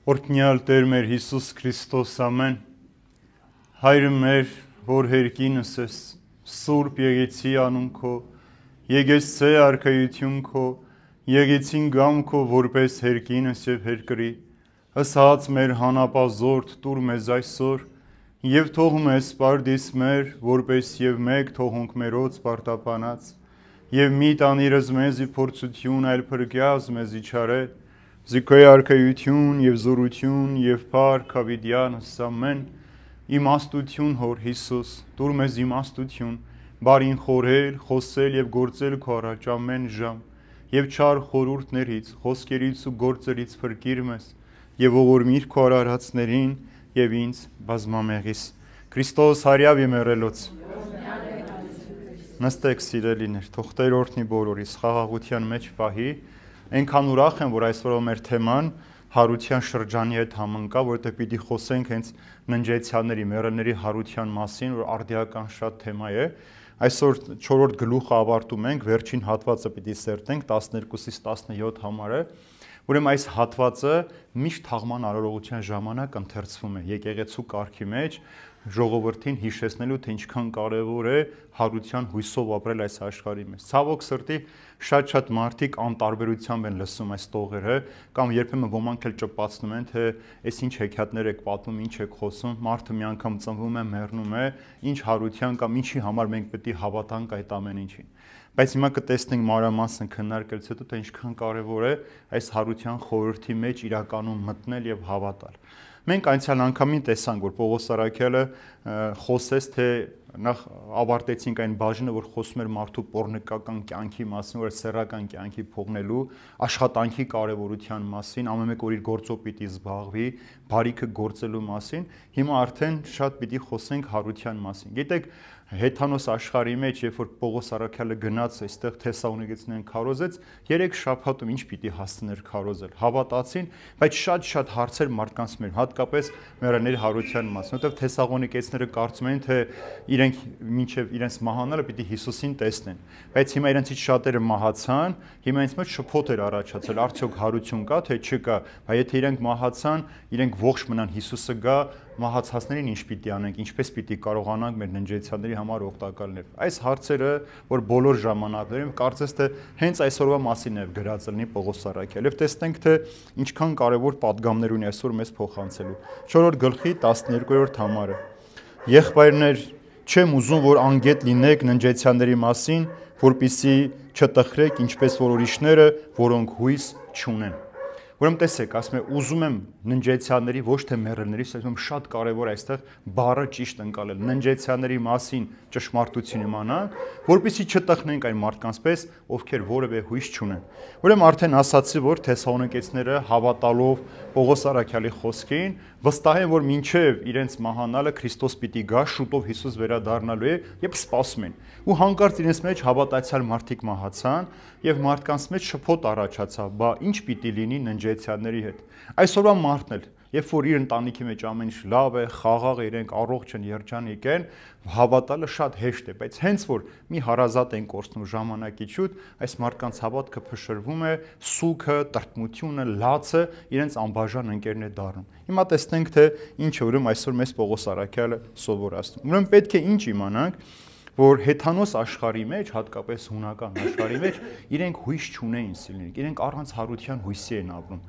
Օրհնյալ Տեր մեր Հիսուս Քրիստոս ամեն Հայր մեր որ հերկինս ես Սուրբ եկեցի անուն քո եկեցե արքայություն քո եկեցին գամ քո որպես հերկինս եւ հերկրի ըսած մեր հանապազորդ տուր մեզ այսօր եւ թող մեզ պարդիս մեր որպես եւ մեկ թողունք մերոց պարտապանած եւ մի տանիրս մեզի փորձություն այլ փրկյազ մեզի չարե Զիքոյ արքայություն եւ զորություն եւ փառք հավիտյանս ամեն իմաստություն հոր Հիսուս դուր մեզ իմաստություն բարին խորհել խոսել եւ գործել քո առաջ ամեն ժամ եւ չար խորհուրդներից խոսքերից ու գործերից փրկիր մեզ եւ ողորմիր քո արարածներին եւ ինձ բազմամեղիս Քրիստոս հարյավ իմերելոց նստեք սիրելիներ թող Տեր օրհնի բոլորիս խաղաղության մեջ պահի Այնքան ուրախ եմ, որ այսօր մեր թեման հարության շրջանի հետ համընկա, որտեղ պիտի խոսենք հենց ննջեցյանների, մեռելների հարության մասին, որ արդիական շատ թեմա է։ Այսօր 4-րդ գլուխը ավարտում ենք, վերջին հատվածը պիտի սերտենք 12-ից 17 համարը, ուրեմն այս հատվածը միշտ թաղման արարողության ժամանակ ընթերցվում է եկեղեցու կարգի մեջ, ժողովրդին հիշեցնելու թե ինչքան կարևոր է հարության հույսով ապրել այս աշխարհի մեջ։ Ցավոք սրտի շատ մարդիկ անտարբերությամբ են լսում այս տողերը կամ երբեմն ոմանք էլ ճպացնում են թե այս ինչ հեքիաթներ եք պատմում, ինչ եք խոսում, մարդը մի անգամ ծնվում է, մեռնում է, ինչ հարության կամ ինչի համար մենք պետք է հավատանք այդ ամեն ինչին։ Բայց հիմա կտեսնենք մանրամասն քննարկելուց հետո թե ինչքան կարևոր է այս հարության խորհրդի մեջ իրականում մտնել եւ հավատալ։ Մենք անցյալ անգամին տեսանք, որ Պողոս Արաքյալը խոսեց, թե նախ ավարտեցինք այն բաժինը, որ խոսում էր մարդու պոռնկական կյանքի մասին, որ սեռական կյանքի փոխնելու, աշխատանքի կարևորության մասին, ամեն մեկ օր իր գործով պիտի զբաղվի, բարիքը գործելու մասին։ Հիմա արդեն շատ պիտի խոսենք հարության մասին։ Գիտեք, Հեթանոս աշխարհի մեջ, երբ որ Պողոս Արաքյալը գնաց այստեղ Թեսաղոնիկեցիներին քարոզեց, 3 շաբաթում ինչ պիտի հասցներ քարոզել։ Հավատացին, բայց շատ հարցեր մարդկանց մեր, հատկապես մեռելների հարության մասին, որտեղ Թեսաղոնիկեցիները կարծում էին, թե իրենք մինչև իրենց մահանալը պիտի Հիսուսին տեսնեն։ Բայց հիմա իրենցից շատերը մահացան, հիմա ինձ մեջ շփոթ էր առաջացել, արդյոք հարություն կա, թե չկա։ Բայց եթե իրենք մահացան, իրենք ողջ մնան, Հիսուսը գա, մահացածներին ինչ պիտի անենք, ինչպես պիտի կարողանանք մեր ննջեցյանների համար օգտակար լինել։ Այս հարցերը, որ բոլոր ժամանակներում կարծես թե հենց այսօրվա մասին է գրած լինի Պողոս Արաքյալը։ Եվ տեսնենք թե ինչքան կարևոր պատգամներ ունի այսօր մեզ փոխանցելու։ 4-րդ գլխի 12-րդ համարը։ Եղբայրներ, չեմ ուզում, որ անգետ լինեք ննջեցյանների մասին, որպեսզի չտխրեք, ինչպես որ ուրիշները, որոնք հույս չունեն։ Ուրեմն տեսեք, ասում եմ, ուզում եմ ննջեցյանների, ոչ թե մեռելների, ասում եմ, շատ կարևոր է այստեղ բառը ճիշտ ընկալել։ Ննջեցյանների մասին ճշմարտություն իմանանք, որպեսզի չտխնենք այն մարդկանց պես, ովքեր որևէ հույս չունեն։ Ուրեմն արդեն ասացի, որ Թեսաղոնիկեցիները հավատալով Պողոս Արաքյալի խոսքին, վստահ են, որ մինչև իրենց մահանալը Քրիստոս պիտի գա, շուտով Հիսուս վերադառնալու է եւ սպասում են։ Ու հանկարծ իրենց մեջ հավատացյալ մարդիկ մահացան եւ մարդկանց մեջ շփոթ առաջացավ, բա ինչ պիտի լինի ննջեցյանների հետ։ Այսօրվա մարդն էլ Երբ որ իր ընտանիքի մեջ ամեն ինչ լավ է, խաղաղ է, իրենք առողջ են, երջանիկ են, հավատալը շատ հեշտ է, բայց հենց որ մի հարազատ են կորցնում ժամանակի շուտ, այս մարդկանց հավատքը փշրվում է, սուգը, տրտմությունը, լացը իրենց անբաժան ընկերն է դառնում։ Հիմա տեսնենք, թե ինչ է ուրեմն այսօր մեզ Պողոս Արաքյալը սովորացնում։ Ուրեմն պետք է ինչ իմանանք, որ հեթանոս աշխարհի մեջ, հատկապես հունական աշխարհի մեջ, իրենք հույս չունեին սիրելիներ, իրենք առանց հարության հույսի են ապրում։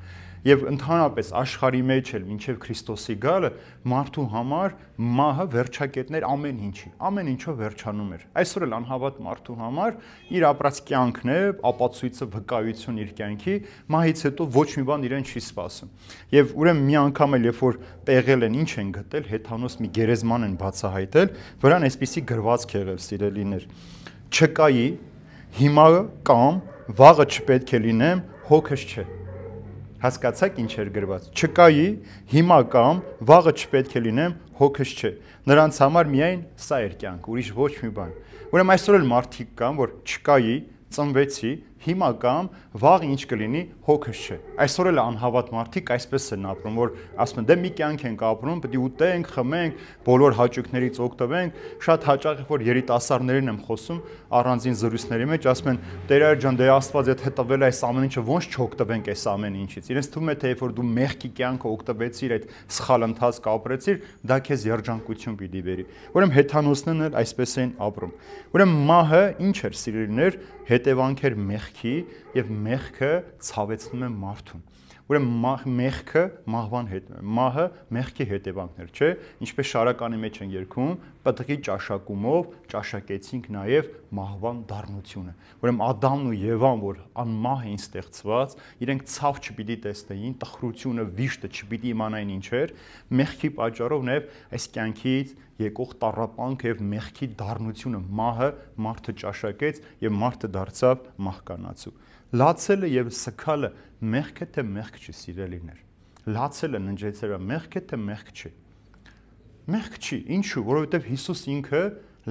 Եվ ընդհանրապես աշխարհի մեջ էլ մինչև Քրիստոսի գալը մարդու համար մահը վերջակետներ ամեն ինչով վերջանում էր։ Այսօր էլ անհավատ մարդու համար իր ապրած կյանքն է, ապացույցը վկայություն իր կյանքի, մահից հետո ոչ մի բան իրեն չի սպասում։ Եվ ուրեմն մի անգամ էլ երբ որ տեղել են, ինչ են գտել, հեթանոս մի գերեզման են բացահայտել, վրան այսպիսի գրվածք եղել, սիրելիներ. չկայի, հիմա կամ վաղը չպետք է լինեմ, հոգս չէ։ Հասկացաք ինչ էր գրված։ Չկայի, հիմա կամ վաղը չպետք է լինեմ, հոգս չէ։ Նրանց համար միայն սա էր կյանք, ուրիշ ոչ մի բան։ Ուրեմն այսօր էլ մարդիկ կան, որ չկայի, ծնվեցի, հիմա կամ վաղ ինչ կլինի, հոգս չէ։ Այսօր էլ անհավատ մարդիկ այսպես են ապրում, որ ասում են դե մի կյանք ենք ապրում, պետք է ուտենք, խմենք, բոլոր հաճույքներից օգտվենք։ Շատ հաճախ է որ երիտասարդներին եմ խոսում առանձին զրույցների մեջ, ասում են Տեր ջան, դե Աստված եթե տվել է այս ամեն ինչը, ոնց չօգտվենք այս ամեն ինչից։ Իրենց թվում է թե երբ որ դու մեղքի կյանքը օգտվեցիր, այդ սխալ ընթացք ապրեցիր, դա քեզ երջանկություն պիտի բերի։ Ուրեմն հեթանոսներն էլ այսպես էին ապրում։ Ուրեմն մահը ինչ էր, սիրելիներ, հետևանք էր մեղքի, եւ մեղքը ցավեցնում է մարդուն։ Ուրեմն մեղքը մահվան հետ, մահը մեղքի հետևանքներ, չէ՞, ինչպես շարականի մեջ են երգում, պտղի ճաշակումով ճաշակեցինք նաև մահվան դառնությունը։ Ուրեմն Ադամն ու Եվան, որ անմահ էին ստեղծված, իրենք ցավ չպիտի տեսնեին, տխրությունը, վիշտը չպիտի իմանային ինչ էր, մեղքի պատճառով նաև այս կյանքից եկող տառապանք եւ մեղքի դառնությունը մահը մարդը ճաշակեց եւ մարդը դարձավ մահկանացու։ Լացելը եւ սքալը մեղք է թե մեղք չի, սիրելիներ։ Լացելը ննջեցերը մեղք է թե մեղք չի։ Մեղք չի, ինչու, որովհետեւ Հիսուս ինքը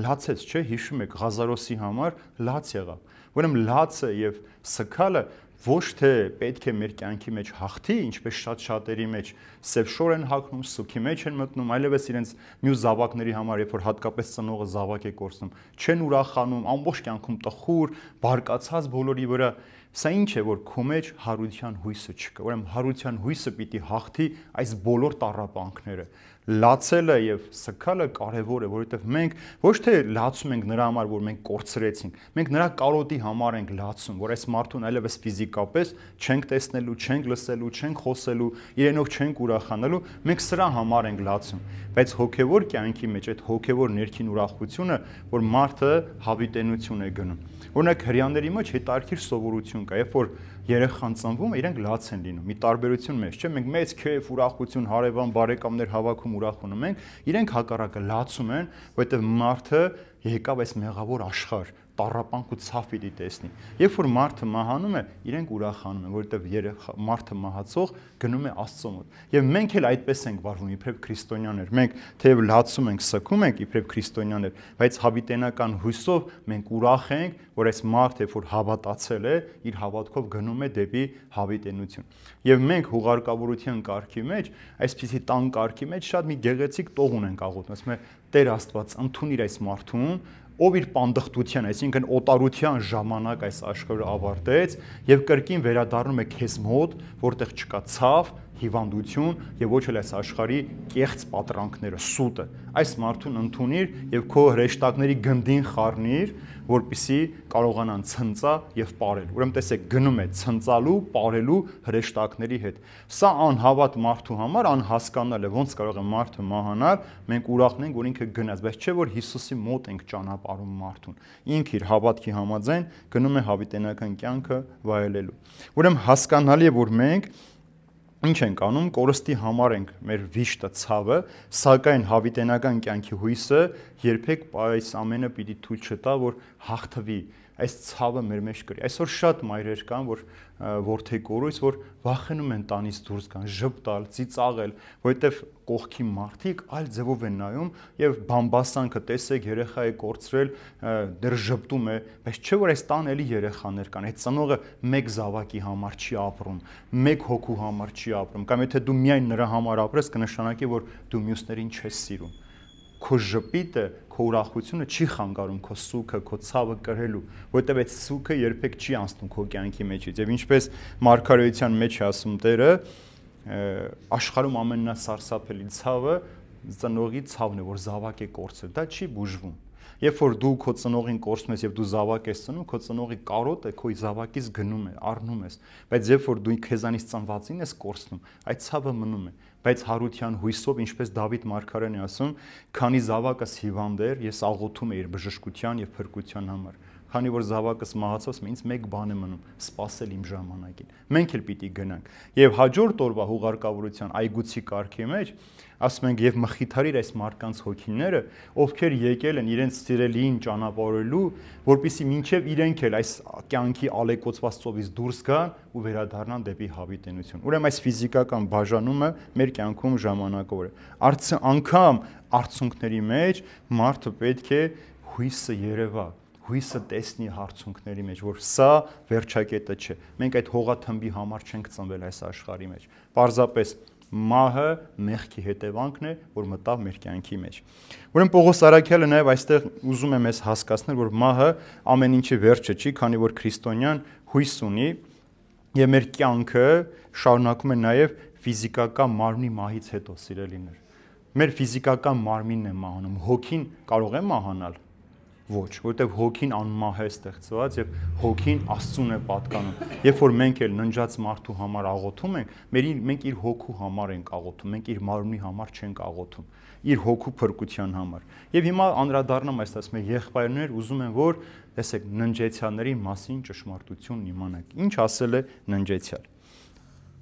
լացեց, չէ՞, հիշում եք Ղազարոսի համար լաց եղավ։ Ուրեմն լացը եւ սքալը ոչ թե պետք է մեր կյանքի մեջ հաղթի, ինչպես շատերի մեջ սև շոր են հագնում, սուքի մեջ են մտնում, այլևս իրենց մյուս զավակների համար, երբ որ հատկապես ծնողը զավակ է կորցնում, չեն ուրախանում, ամբողջ կյանքում տխուր, բարկացած բոլորի վրա։ Սա ինչ է, որ քո մեջ հարության հույսը չկա։ Ուրեմն հարության հույսը պիտի հաղթի այս բոլոր տառապանքները։ Լացելը եւ սքալը կարեւոր է, որովհետեւ մենք ոչ թե լացում ենք նրա համար, որ մենք կորցրեցինք, մենք նրա կարոտի համար ենք լացում, որ այս մարդուն այլևս ֆիզիկապես չենք տեսնելու, չենք լսելու, չենք խոսելու, իրենով չենք ուրախանալու, մենք սրա համար ենք լացում։ Բայց հոգեվոր կյանքի մեջ այդ հոգեվոր ներքին ուրախությունը, որ մարդը հավիտենություն է գնում։ Օրինակ հрьяաների մեջ հետարքիր սովորություն կա, երբ որ երեխան ծնվում է, իրենք լաց են լինում։ Մի տարբերություն մեջ, չէ՞, մենք մեծ քեֆ, ուրախություն, հարևան, բարեկամներ հավաքում, ուրախանում ենք, իրենք հակառակը լացում են, որովհետև մարդը եկավ այս մեղավոր աշխարհ, տառապանք ու ցավ պիտի տեսնի։ Երբ որ մարդը մահանում է, իրենք ուրախանում են, որովհետև մարդը մահացող գնում է Աստծո մոտ։ Եվ մենք էլ այդպես ենք վարվում, իբրև քրիստոնյաներ։ Մենք թեև լացում ենք, սգում ենք իբրև քրիստոնյաներ, բայց հավիտենական հույսով մենք ուրախ ենք, որ այս մարդը, որ հավատացել է, իր հավատքով գնում է դեպի հավիտենություն։ Եվ մենք հուղարկավորության կարգի մեջ, այսպիսի տան կարգի մեջ շատ մի գեղեցիկ տող ունենք աղոթում, ասում է Տեր Աստված, ընդունիր այս մարդուն, ով իր պանդխտության, այսինքն օտարության ժամանակ այս աշխարհը ավարտեց եւ կրկին վերադառնում է քեզ մոտ, որտեղ չկա ցավ, հիվանդություն եւ ոչ էլ այս աշխարհի կեղծ պատրանքները, սուտը։ Այս մարդուն ընդունիր եւ քո հրեշտակների գնդին խառնիր, որպիսի կարողանան ցնծա եւ ապարել։ Ուրեմն տեսեք, գնում է ցնծալու, ապարելու հրեշտակների հետ։ Սա անհավատ մարդու համար անհասկանալ է, ոնց կարող է մարդը մահանալ, մենք ուրախնենք, որ ինքը գնաց, բայց չէ որ Հիսուսի մոտ ենք ճանապարհում մարդուն։ Ինքը իր հավատքի համաձայն գնում է հավիտենական կյանքը վայելելու։ Ուրեմն հասկանալի է, որ մենք ինչ ենք անում, կորստի համար ենք մեր վիշտը, ցավը, սակայն հավիտենական կյանքի հույսը երբեք այս ամենը պիտի թույլ չտա, որ հաղթվի, այս ցավը մեր մեջ կրի։ Այսօր շատ մայրեր կան, որ որդեկորույս, որ վախենում են տանից դուրս գան, ժպտալ, ծիծաղել, որովհետև կողքի մարդիկ այլ ձևով են նայում եւ բամբասանքը տեսեք երեխա է կորցրել, դեռ ժպտում է, բայց չէ որ այս տան էլի երեխաներ կան, այդ ծնողը մեկ զավակի համար չի ապրում, մեկ հոգու համար չի ապրում, կամ եթե դու միայն նրա համար ապրես, կնշանակի որ դու մյուսներին չես սիրում։ Քո ժպիտը, քո ուրախությունը չի խանգարում քո սուքը, քո ցավը կրելու, որովհետև այդ սուքը երբեք չի անցնում քո կյանքի մեջից։ Եվ ինչպես մարգարեության մեջ է ասում Տերը, աշխարհում ամենասարսափելի ցավը ծնողի ցավն է, որ զավակ է կորցրել, դա չի բուժվում։ Երբ որ դու քո ծնողին կորցնում ես եւ դու զավակ ես ծնում, քո ծնողի կարոտը քո զավակից գնում է, առնում ես, բայց երբ որ դու քեզանից ծնվածին ես կորցնում, այդ ցավը մնում է։ Բայց հարության հույսով, ինչպես Դավիթ մարգարեն է ասում, քանի զավակս հիվանդ էր, ես աղոթում եի իր բժշկության եւ փրկության համար։ Քանի որ զավակս մահացած, ինձ մեկ բան է մնում՝ սպասել իմ ժամանակին։ Մենք էլ պիտի գնանք։ Եվ հաջորդ օրվա հուղարկավորության այգուցի կարգի մեջ ասում ենք եւ մխիթարիր այս մարդկանց հոգիները, ովքեր եկել են իրենց սիրելիին ճանապարհելու, որպիսի մինչեւ իրենք էլ այս կյանքի ալեկոծված ծովից դուրս գան ու վերադառնան դեպի հավիտենություն։ Ուրեմն այս ֆիզիկական բաժանումը մեր կյանքում ժամանակավոր է։ Անգամ արցունքների մեջ մարդը պետք է հույսը երևա, հույսը տեսնի հարցունքների մեջ, որ սա վերջակետը չէ։ Մենք այդ հողաթմբի համար չենք ծնվել այս աշխարհի մեջ։ Պարզապես մահը մեղքի հետևանքն է, որ մտավ մեր կյանքի մեջ։ Ուրեմն Պողոս Արաքյալը նաև այստեղ ուզում է մեզ հասկացնել, որ մահը ամեն ինչի վերջը չի, քանի որ քրիստոնյան հույս ունի եւ մեր կյանքը շարունակում է նաև ֆիզիկական մարմնի մահից հետո, սիրելիներ։ Մեր ֆիզիկական մարմինն է մահանում, հոգին կարող է մահանալ։ Ոչ, որովհետև հոգին անմահ է ստեղծված եւ հոգին Աստծուն է պատկանում։ Երբ որ մենք էլ ննջած մարդու համար աղոթում ենք, մենք իր հոգու համար ենք աղոթում, մենք իր մարմնի համար չենք աղոթում, իր հոգու փրկության համար։ Եվ հիմա անդրադառնամ այս ասում եմ եղբայրներ ուզում են որ տեսեք ննջեցյալների մասին ճշմարտությունն իմանաք։ Ինչ ասել է ննջեցյալ։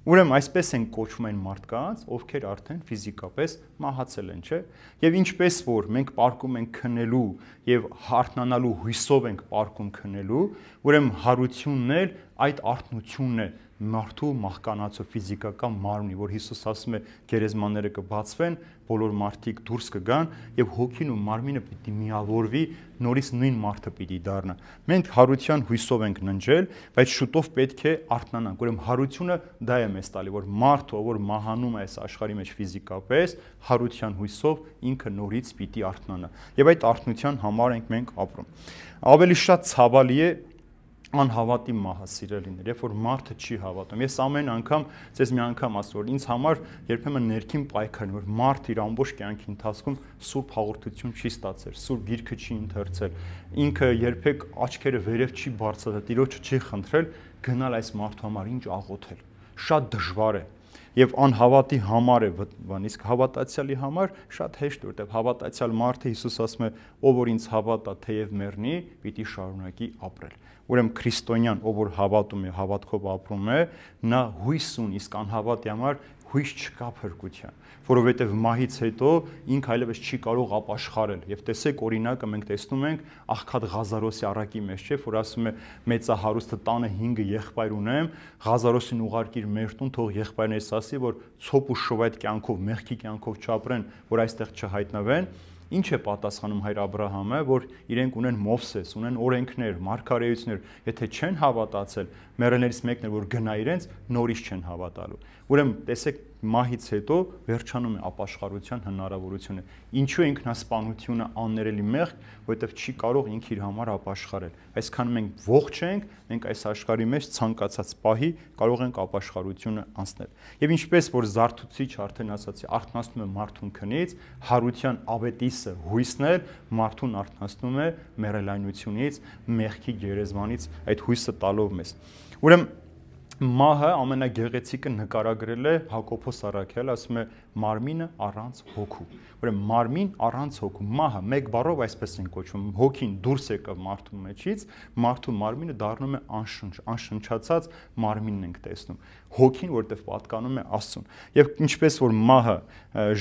Ուրեմն այսպես են կոչվում այն մարդկանց, ովքեր արդեն ֆիզիկապես մահացել են, չէ՞։ Եվ ինչպես որ մենք պարկում ենք քնելու եւ հարթնանալու հույսով ենք պարկում քնելու, ուրեմն հարությունն էլ այդ արթնությունն է մարդու մահկանացու ֆիզիկական մարմնի, որ Հիսուս ասում է գերեզմանները կբացվեն, բոլոր մարդիկ դուրս կգան եւ հոգին ու մարմինը պիտի միավորվի, նորից նույն մարդը պիտի դառնա։ Մենք հարության հույսով ենք ննջել, բայց շուտով պետք է արթնանանք։ Ուրեմն հարությունը դա է մեզ տալի, որ մարդը, որ մահանում է այս աշխարհի մեջ ֆիզիկապես, հարության հույսով ինքը նորից պիտի արթնանա։ Եվ այդ արթնության համար ենք մենք ապրում։ Ավելի շատ ցավալի է անհավատի մահը, սիրելիներ, երբ որ մարդը չի հավատում։ Ես ամեն անգամ ցես մի անգամ ասում որ ինձ համար երբեմն ներքին պայքարն որ մարդը իր ամբողջ կյանքի ընթացքում սուրբ հաղորդություն չի ստացել, սուրբ գիրքը չի ընթերցել, ինքը երբեք աչքերը վերև չի բարձրացել, Տիրոջը չի խնդրել, գնալ այս մարդու համար ինչ աղոթել։ Շատ դժվար է։ Եվ անհավատի համար է բան, իսկ հավատացյալի համար շատ հեշտ է, որտեղ հավատացյալ մարդը Հիսուս ասում է, ով որ ինձ հավատա, թեև մեռնի, պիտի շարունակի ապրել։ Ուրեմն քրիստոնյան, ով որ հավատում է, հավատքով ապրում է, նա հույս ունի, իսկ անհավատի համար հույս չկա փրկության, որովհետև մահից հետո ինքը այլևս չի կարող ապաշխարել։ Եվ տեսեք օրինակը մենք տեսնում ենք Աղքատ Ղազարոսի առակի մեջ, չէ՞, որ ասում է մեծահարուստը տանը 5 եղբայր ունեմ, Ղազարոսին ուղարկիր մեր տուն, թող եղբայրներս ասի, որ ցոփ ու շովայտ կյանքով, մեղքի կյանքով չապրեն, որ այստեղ չհայտնվեն։ Ինչ է պատասխանում հայր Աբրահամը, որ իրենք ունեն Մովսես, ունեն օրենքներ, մարգարեություններ, եթե չեն հավատացել, մեռելներից մեկն է որ գնա իրենց, նորից չեն հավատալու։ Ուրեմն տեսեք մահից հետո վերջանում է ապաշխարության հնարավորությունը։ Ինչու է ինքնասպանությունը աններելի մեղք, որովհետև չի կարող ինքը իր համար ապաշխարել։ Այսքան մենք ողջ ենք, մենք այս աշխարհի մեջ ցանկացած պահի կարող ենք ապաշխարությունը անցնել։ Եվ ինչպես որ Զարթուցիչ արդեն ասացի, արթնացնում է մարդուն քնից, հարության ավետիսը հույսն է, մարդուն արթնացնում է մեռելայնությունից, մեղքի գերեզմանից, այդ հույսը տալով մեզ։ Ուրեմն մահը ամենագեղեցիկը նկարագրել է Հակոբոս Առաքյալը, ասում է մարմինը առանց հոգու։ Ուրեմն մարմին առանց հոգու, մահը մեկ բառով այսպես են կոչվում, հոգին դուրս եկավ մարդու մեջից, մարդու մարմինը դառնում է անշնչ, անշնչացած մարմինն ենք տեսնում։ Հոգին, որտեղ պատկանում է Աստծուն։ Եվ ինչպես որ մահը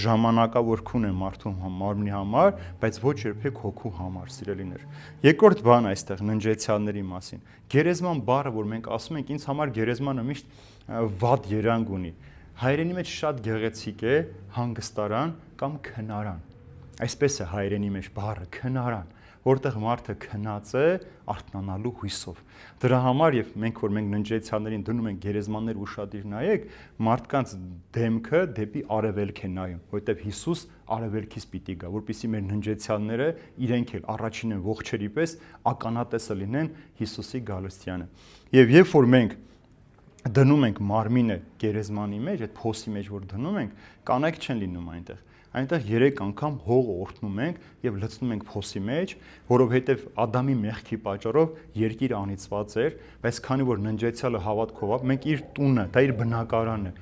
ժամանակավորքուն է մարդու մարմնի համար, բայց ոչ երբեք հոգու համար, սիրելիներ։ Երկրորդ բան այստեղ ննջեցյալների մասին։ Գերեզման բառը, որ մենք ասում ենք, ինձ համար գերեզմանը միշտ վատ երանգ ունի։ Հայերենի մեջ շատ գեղեցիկ է հանգստարան կամ քնարան։ Այսպես է հայերենի մեջ բառը քնարան, որտեղ մարդը քնած է արթնանալու հույսով։ Դրա համար եւ մենք որ մենք ննջեցյալներին դնում ենք գերեզմաններ ուշադիր նայեք, մարդկանց դեմքը դեպի արևելք է նայում, որտեղ Հիսուս արևելքից պիտի գա, որպեսզի մեր ննջեցյալները իրենք էլ առաջին են ողջերի պես ականատեսը լինեն Հիսուսի գալստյանը։ Եվ երբ որ մենք դնում ենք մարմինը գերեզմանի մեջ, այդ փոսի մեջ որ դնում ենք, կանայք չեն լինում այնտեղ։ Այնտեղ 3 անգամ հող օրհնում ենք եւ լցնում ենք փոսի մեջ, որովհետեւ Ադամի մեղքի պատճառով երկիրը անիծված էր, բայց քանի որ ննջեցյալը հավատքով ա, մենք իր տունը, դա իր բնակարանն է,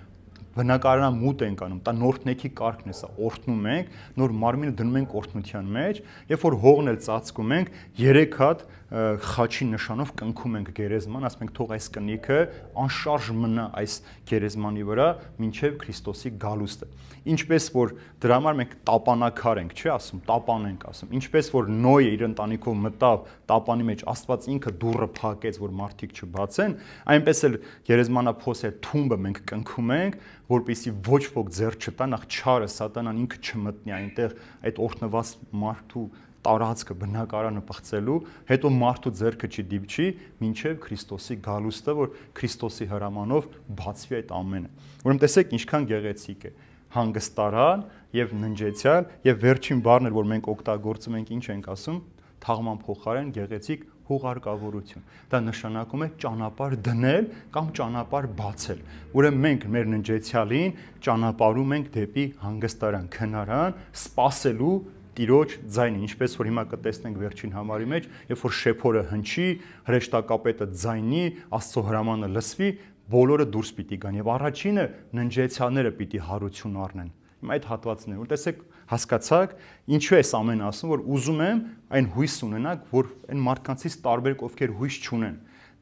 բնակարանամուտ ենք անում, դա նորթնեքի կարգն է, սա օրհնում ենք, նոր մարմինը դնում ենք օրհնության մեջ, երբ որ հողն էլ ծածկում ենք, 3 հատ խաչի նշանով կնքում ենք գերեզման, ասում ենք թող այս կնիքը անշարժ մնա այս գերեզմանի վրա մինչև Քրիստոսի գալուստը։ Ինչպես որ դրա համար մենք տապանակար ենք, չէ՞ ասում, տապան ենք ասում։ Ինչպես որ Նոյը իր ընտանիքով մտավ տապանի մեջ, Աստված ինքը դուռը փակեց, որ մարդիկ չբացեն, այնպես էլ գերեզմանափոսի թումբը մենք կնքում ենք, որպեսզի ոչ ոք ձեռ չտա, նախ չարը սատանան ինքը չմտնի այնտեղ այդ օրհնված մարդու տարածքը, բնակարանը պղծելու, հետո մարդու ձեռքը չդիպչի, մինչև Քրիստոսի գալուստը, որ Քրիստոսի հրամանով բացվի այդ ամենը։ Ուրեմն տեսեք ինչքան գեղեցիկ է հանգստարան եւ ննջեցյալ եւ վերջին բառն էլ որ մենք օգտագործում ենք, ինչ ենք ասում, թաղման փոխարեն գեղեցիկ հուղարկավորություն։ Դա նշանակում է ճանապարհ դնել կամ ճանապարհ բացել։ Ուրեմն մենք մեր ննջեցյալին ճանապարհում ենք դեպի հանգստարան, քնարան, սпасելու Տիրոջ ձայնը, ինչպես որ հիմա կտեսնենք վերջին համարի մեջ, երբ որ շեփորը հնչի, հրեշտակապետը ձայնի, Աստծո հրամանը լսվի, բոլորը դուրս պիտի գան եւ առաջինը ննջեցյալները պիտի հարություն առնեն։ Հիմա այդ հատվածն է, որ տեսեք, հասկացաք, ինչու է ամեն ասում, որ ուզում եմ այն հույս ունենաք, որ այն մարդկանցից տարբերք ովքեր հույս չունեն։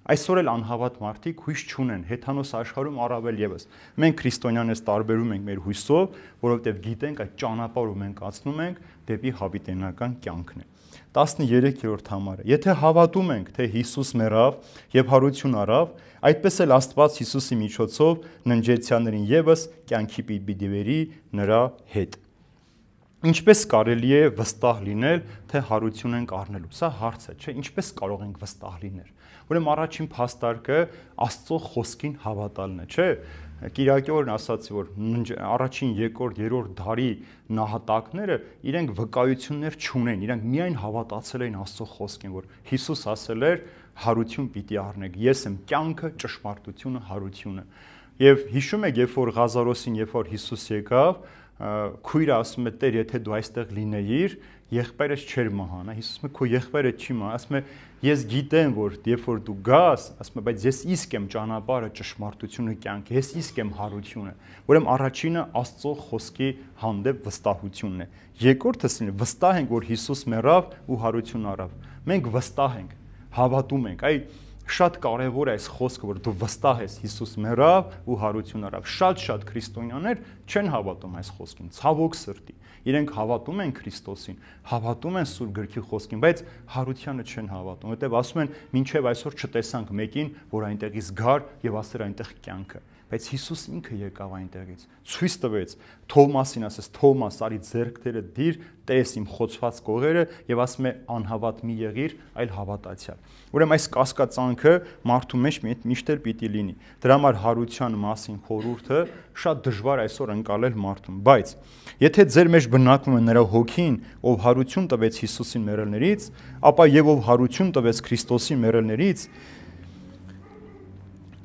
Այսօր էլ անհավատ մարդիկ հույս չունեն, հեթանոս աշխարհում առավել եւս։ Մենք քրիստոնյաներս տարբերում ենք մեր հույսով, որովհետեւ գիտենք այդ ճանապարհը մենք անցնում ենք դեպի հավիտենական կյանքն է։ 13-րդ համարը։ Եթե հավատում ենք, թե Հիսուս մեռավ եւ հարություն առավ, այդպես էլ Աստված Հիսուսի միջոցով ննջեցյալներին եւս կյանքի պիտի բերի նրա հետ։ Ինչպես կարելի է վստահ լինել, թե հարություն ենք առնելու։ Սա հարց է, չէ՞, ինչպես կարող ենք վստահ լինել։ Ուրեմն առաջին փաստարկը Աստծո խոսքին հավատալն է, չէ՞։ Կիրակի օրն ասացի, որ առաջին, երկրորդ, երրորդ դարի նահատակները իրենք վկայություններ չունեն, իրենք միայն հավատացել էին Աստծո խոսքին, որ Հիսուս ասել էր հարություն պիտի առնեք, ես եմ կյանքը, ճշմարտությունը, հարությունը։ Եվ հիշում եք, երբ որ Ղազարոսին, երբ որ Հիսուս եկավ, քույրը ասում է Տեր, եթե դու այստեղ լինեիր, եղբայրս չէր մահանա։ Հիսուսը քո եղբայրը չի մահա, ասում է ես գիտեմ, որ երբ որ դու գաս, ասում է բայց ես իսկ եմ ճանապարհը, ճշմարտությունը, կյանքը, ես իսկ եմ հարությունը։ Ուրեմն առաջինը Աստծո խոսքի հանդեպ վստահությունն է։ Երկրորդը վստահ ենք, որ Հիսուս մեռավ ու հարություն առավ։ Մենք վստահ ենք, հավատում ենք, այ շատ կարևոր է այս խոսքը, որ դու վստահ ես Հիսուս մեռավ ու հարություն առավ։ Շատ քրիստոնյաներ չեն հավատում այս խոսքին, ցավոք սրտի։ Իրենք հավատում են Քրիստոսին, հավատում են Սուրբ Գրքի խոսքին, բայց հարությանը չեն հավատում։ Որտեւ ասում են, մինչև այսօր չտեսանք մեկին, որ այնտեղից գար եւ ասեր այնտեղ կյանքը։ Բայց Հիսուս ինքը եկավ այնտեղից, ցույց տվեց Թովմասին, ասես Թովմաս, արի ձեռքերը դիր, տես իմ խոցված կողերը եւ ասում է անհավատ մի եղիր, այլ հավատացյալ։ Ուրեմն այս կասկածանքը մարդու մեջ միշտ էլ պիտի լինի։ Դրա համար հարության մասին խորհուրդը շատ դժվար այսօր ընկալել մարդուն, բայց եթե ձեր մեջ բնակվում է նրա հոգին, ով հարություն տվեց Հիսուսին մեռելներից, ապա եւ ով հարություն տվեց Քրիստոսին մեռելներից,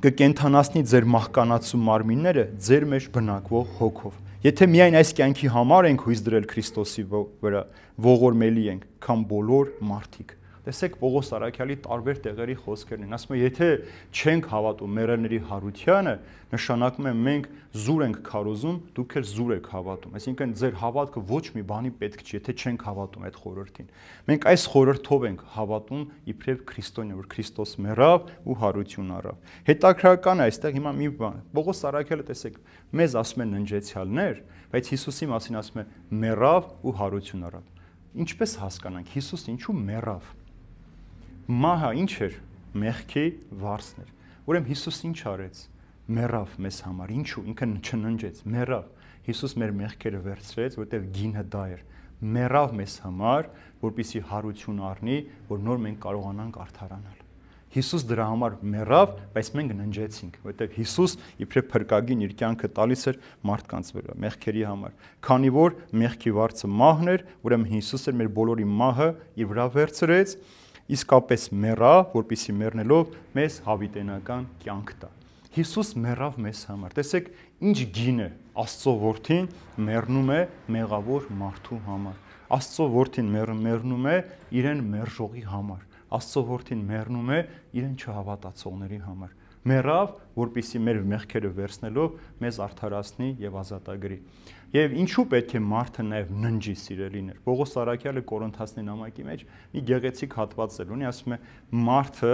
կկենթանացնի ձեր մահկանացու մարմինները ձեր մեջ բնակվող հոգով։ Եթե միայն այս կյանքի համար ենք հույս դրել Քրիստոսի վրա, ողորմելի ենք, քան բոլոր մարդիկ։ Տեսեք Պողոս Արաքյալի տարբեր տեղերի խոսքերն են, ասում է, եթե չենք հավատում մեռելների հարությանը, նշանակում է մենք զուր ենք քարոզում, դուք էլ զուր եք հավատում։ Այսինքն ձեր հավատքը ոչ մի բանի պետք չի, եթե չենք հավատում այդ խորհրդին։ Մենք այս խորհրդով ենք հավատում իբրև քրիստոնյա, որ Քրիստոս մեռավ ու հարություն առավ։ Հետաքրքրական է այստեղ հիմա մի բան։ Պողոս Արաքյալը տեսեք, մեզ ասում են ննջեցյալներ, բայց Հիսուսի մասին ասում է մեռավ ու հարություն առավ։ Ինչպես հասկանանք Հիսուս ինչու մեռավ։ Մահը ինչ էր, մեղքի վարձն էր։ Ուրեմն Հիսուս ինչ արեց, մեռավ մեզ համար, ինչու, ինքը չննջեց, մեռավ։ Հիսուս մեր մեղքերը վերցրեց, որտեղ գինը դա էր, մեռավ մեզ համար, որպեսզի հարություն առնի, որ նոր մենք կարողանանք արդարանալ։ Հիսուս դրա համար մեռավ, բայց մենք ննջեցինք, որտեղ Հիսուս իբրև փրկագին իր կյանքը տալիս էր մարդկանց վրա, մեղքերի համար։ Քանի որ մեղքի վարձը մահն էր, ուրեմն Հիսուս էր մեր բոլորի մահը իր վրա վերցրեց, իսկապես մեռավ, որպեսզի մեռնելով մեզ հավիտենական կյանք տա։ Հիսուս մեռավ մեզ համար։ Տեսեք, ինչ գին է Աստծո որդին մեռնում է մեղավոր մարդու համար։ Աստծո որդին մեռնում է իրեն մերժողի համար։ Աստծո որդին մեռնում է իրեն չհավատացողների համար։ Մեռավ, որպեսզի մեր մեղքերը վերցնելով մեզ արդարացնի եւ ազատագրի։ Եվ ինչու պետք է մարդը նաեւ ննջի, սիրելիներ։ Պողոս Արաքյալը Կորինթացնի նամակի մեջ մի գեղեցիկ հատված ունի, ասում է մարդը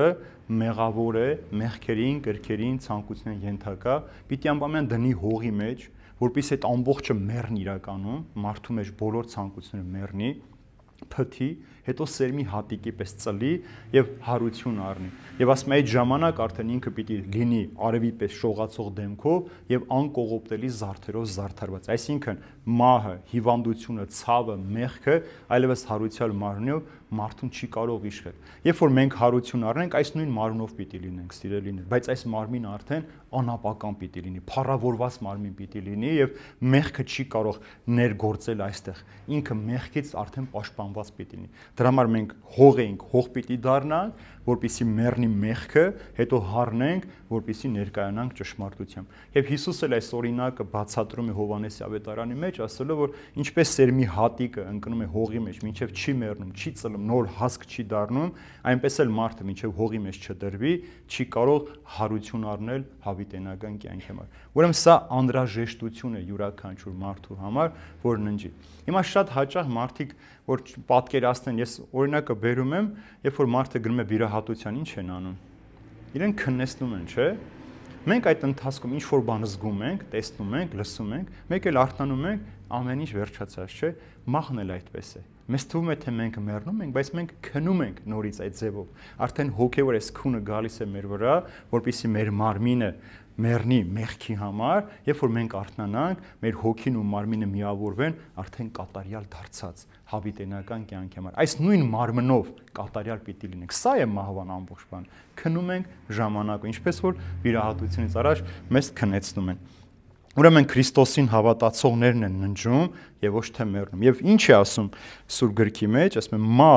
մեղավոր է, մեղքերին, կրքերին, ցանկություններին ենթակա, պիտի անպայման դնի հողի մեջ, որպեսզի այդ ամբողջը մեռնի իրականում, մարդու մեջ բոլոր ցանկությունները մեռնի, փթի, հետո սերմի հատիկի պես ծլի եւ հարություն առնի։ Եվ ասում է այդ ժամանակ արդեն ինքը պիտի լինի արևի պես շողացող դեմքով եւ անկողոպտելի զարդերով զարդարված։ Այսինքն մահը, հիվանդությունը, ցավը, մեղքը այլևս հարության մարմնով մարդուն չի կարող իշխել։ Երբ որ մենք հարություն առնենք, այս նույն մարմնով պիտի լինենք, սիրելիներ, բայց այս մարմինը արդեն անապական պիտի լինի, փառավորված մարմին պիտի լինի եւ մեղքը չի կարող ներգործել այստեղ։ Ինքը մեղքից արդեն պաշտպանված պիտի լինի։ Դրա համար մենք հող ենք, հող պիտի դառնանք, որպեսզի մեռնի մեղքը, հետո հառնենք, որպեսզի ներկայանանք ճշմարտությամբ։ Եվ Հիսուսը այս օրինակը բացատրում է Հովհաննեսի ավետարանի մեջ, ասելով, որ ինչպես սերմի հատիկը ընկնում է հողի մեջ, մինչև չի մեռնում, չի ծլում, նոր հասկ չի դառնում, այնպես էլ մարդը մինչև հողի մեջ չդրվի, չի կարող հարություն առնել հավիտենական կյանքի համար։ Ուրեմն սա անհրաժեշտություն է յուրաքանչյուր մարդու համար, որ ննջի։ Հիմա շատ հաճախ մարդիկ, որ պատկերացնեն, ես օրինակը բերում եմ, երբ որ մարդը գնում է վիրահատության, ինչ են անում։ Իրենք քննեցնում են, չէ՞։ Մենք այդ ընթացքում ինչ որ բան զգում ենք, տեսնում ենք, լսում ենք, մեկ էլ արթնանում ենք, ամեն ինչ վերջացած, չէ՞։ Մահն էլ այդպես է։ Մեզ թվում է, թե մենք մեռնում ենք, բայց մենք քնում ենք նորից այդ ձևով։ Արդեն հոգևոր այս քունը գալիս է մեր վրա, որպեսզի մեր մարմինը մեռնի մեղքի համար, երբ որ մենք արթնանանք, մեր հոգին ու մարմինը միավորվեն, արդեն կատարյալ դարձած հավիտենական կյանքի համար։ Այս նույն մարմնով կատարյալ պիտի լինենք։ Սա է մահվան ամբողջ բանը։ Քնում ենք ժամանակը, ինչպես որ վիրահատությունից առաջ մեզ քնեցնում են։ Ուրեմն Քրիստոսին հավատացողներն են ննջում եւ ոչ թե մեռնում։ Եվ ինչ է ասում Սուրբ գրքի մեջ, ասում է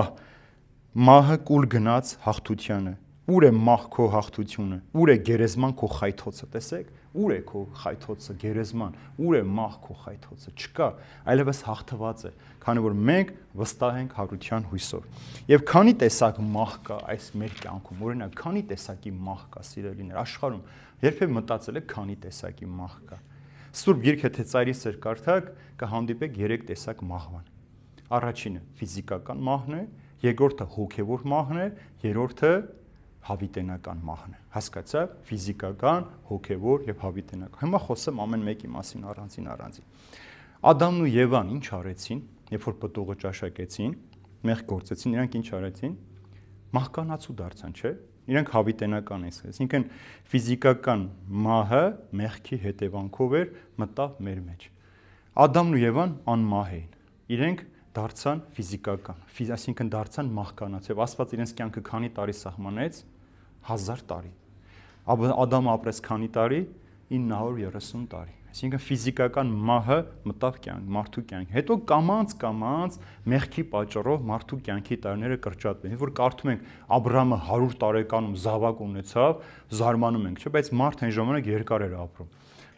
մահը կուլ գնաց հաղթությանը։ Ուր է մահ քո հաղթությունը, ուր է գերեզման քո խայթոցը, տեսեք, ուր է քո խայթոցը, գերեզման, ուր է մահ քո խայթոցը, չկա, այլևս հաղթված է, քանի որ մենք վստահ ենք հարության հույսով։ Եվ քանի տեսակ մահ կա այս մեր կյանքում, օրինակ, քանի տեսակի մահ կա, սիրելիներ, աշխարհում երբեք մտածել եք քանի տեսակի մահ կա։ Սուրբ Գիրքը թե ծայրի սեր կարդաք, կհանդիպեք 3 տեսակ մահվան։ Առաջինը ֆիզիկական մահն է, երկրորդը հոգևոր մահն է, երրորդը հավիտենական մահն է։ Հասկացա՞ք, ֆիզիկական, հոգևոր եւ հավիտենական։ Հիմա խոսեմ ամեն մեկի մասին առանձին։ Ադամն ու Եվան ինչ արեցին, երբ որ պտուղը ճաշակեցին, մեղք գործեցին, իրանք ինչ արեցին։ Մահկանացու դարձան, չէ՞։ Իրանք հավիտենական են, այսինքն ֆիզիկական մահը մեղքի հետևանքով էր մտավ մեր մեջ։ Ադամն ու Եվան անմահ էին։ Իրենք դարձան ֆիզիկական, այսինքն դարձան մահկանաց եւ Աստված իրենց կյանքը քանի տարի սահմանեց 1000 տարի։ Ադամը ապրեց քանի տարի 930 տարի։ Այսինքն ֆիզիկական մահը մտավ կյանք, մարդու կյանք։ Հետո կամած մեղքի պատճառով մարդու կյանքի տարիները կրճատվեն։ Որ կարդում ենք Աբրահամը 100 տարեկանում զավակ ունեցավ, զարմանում ենք, չէ՞, բայց մարդը այն ժամանակ երկար էր ապրում։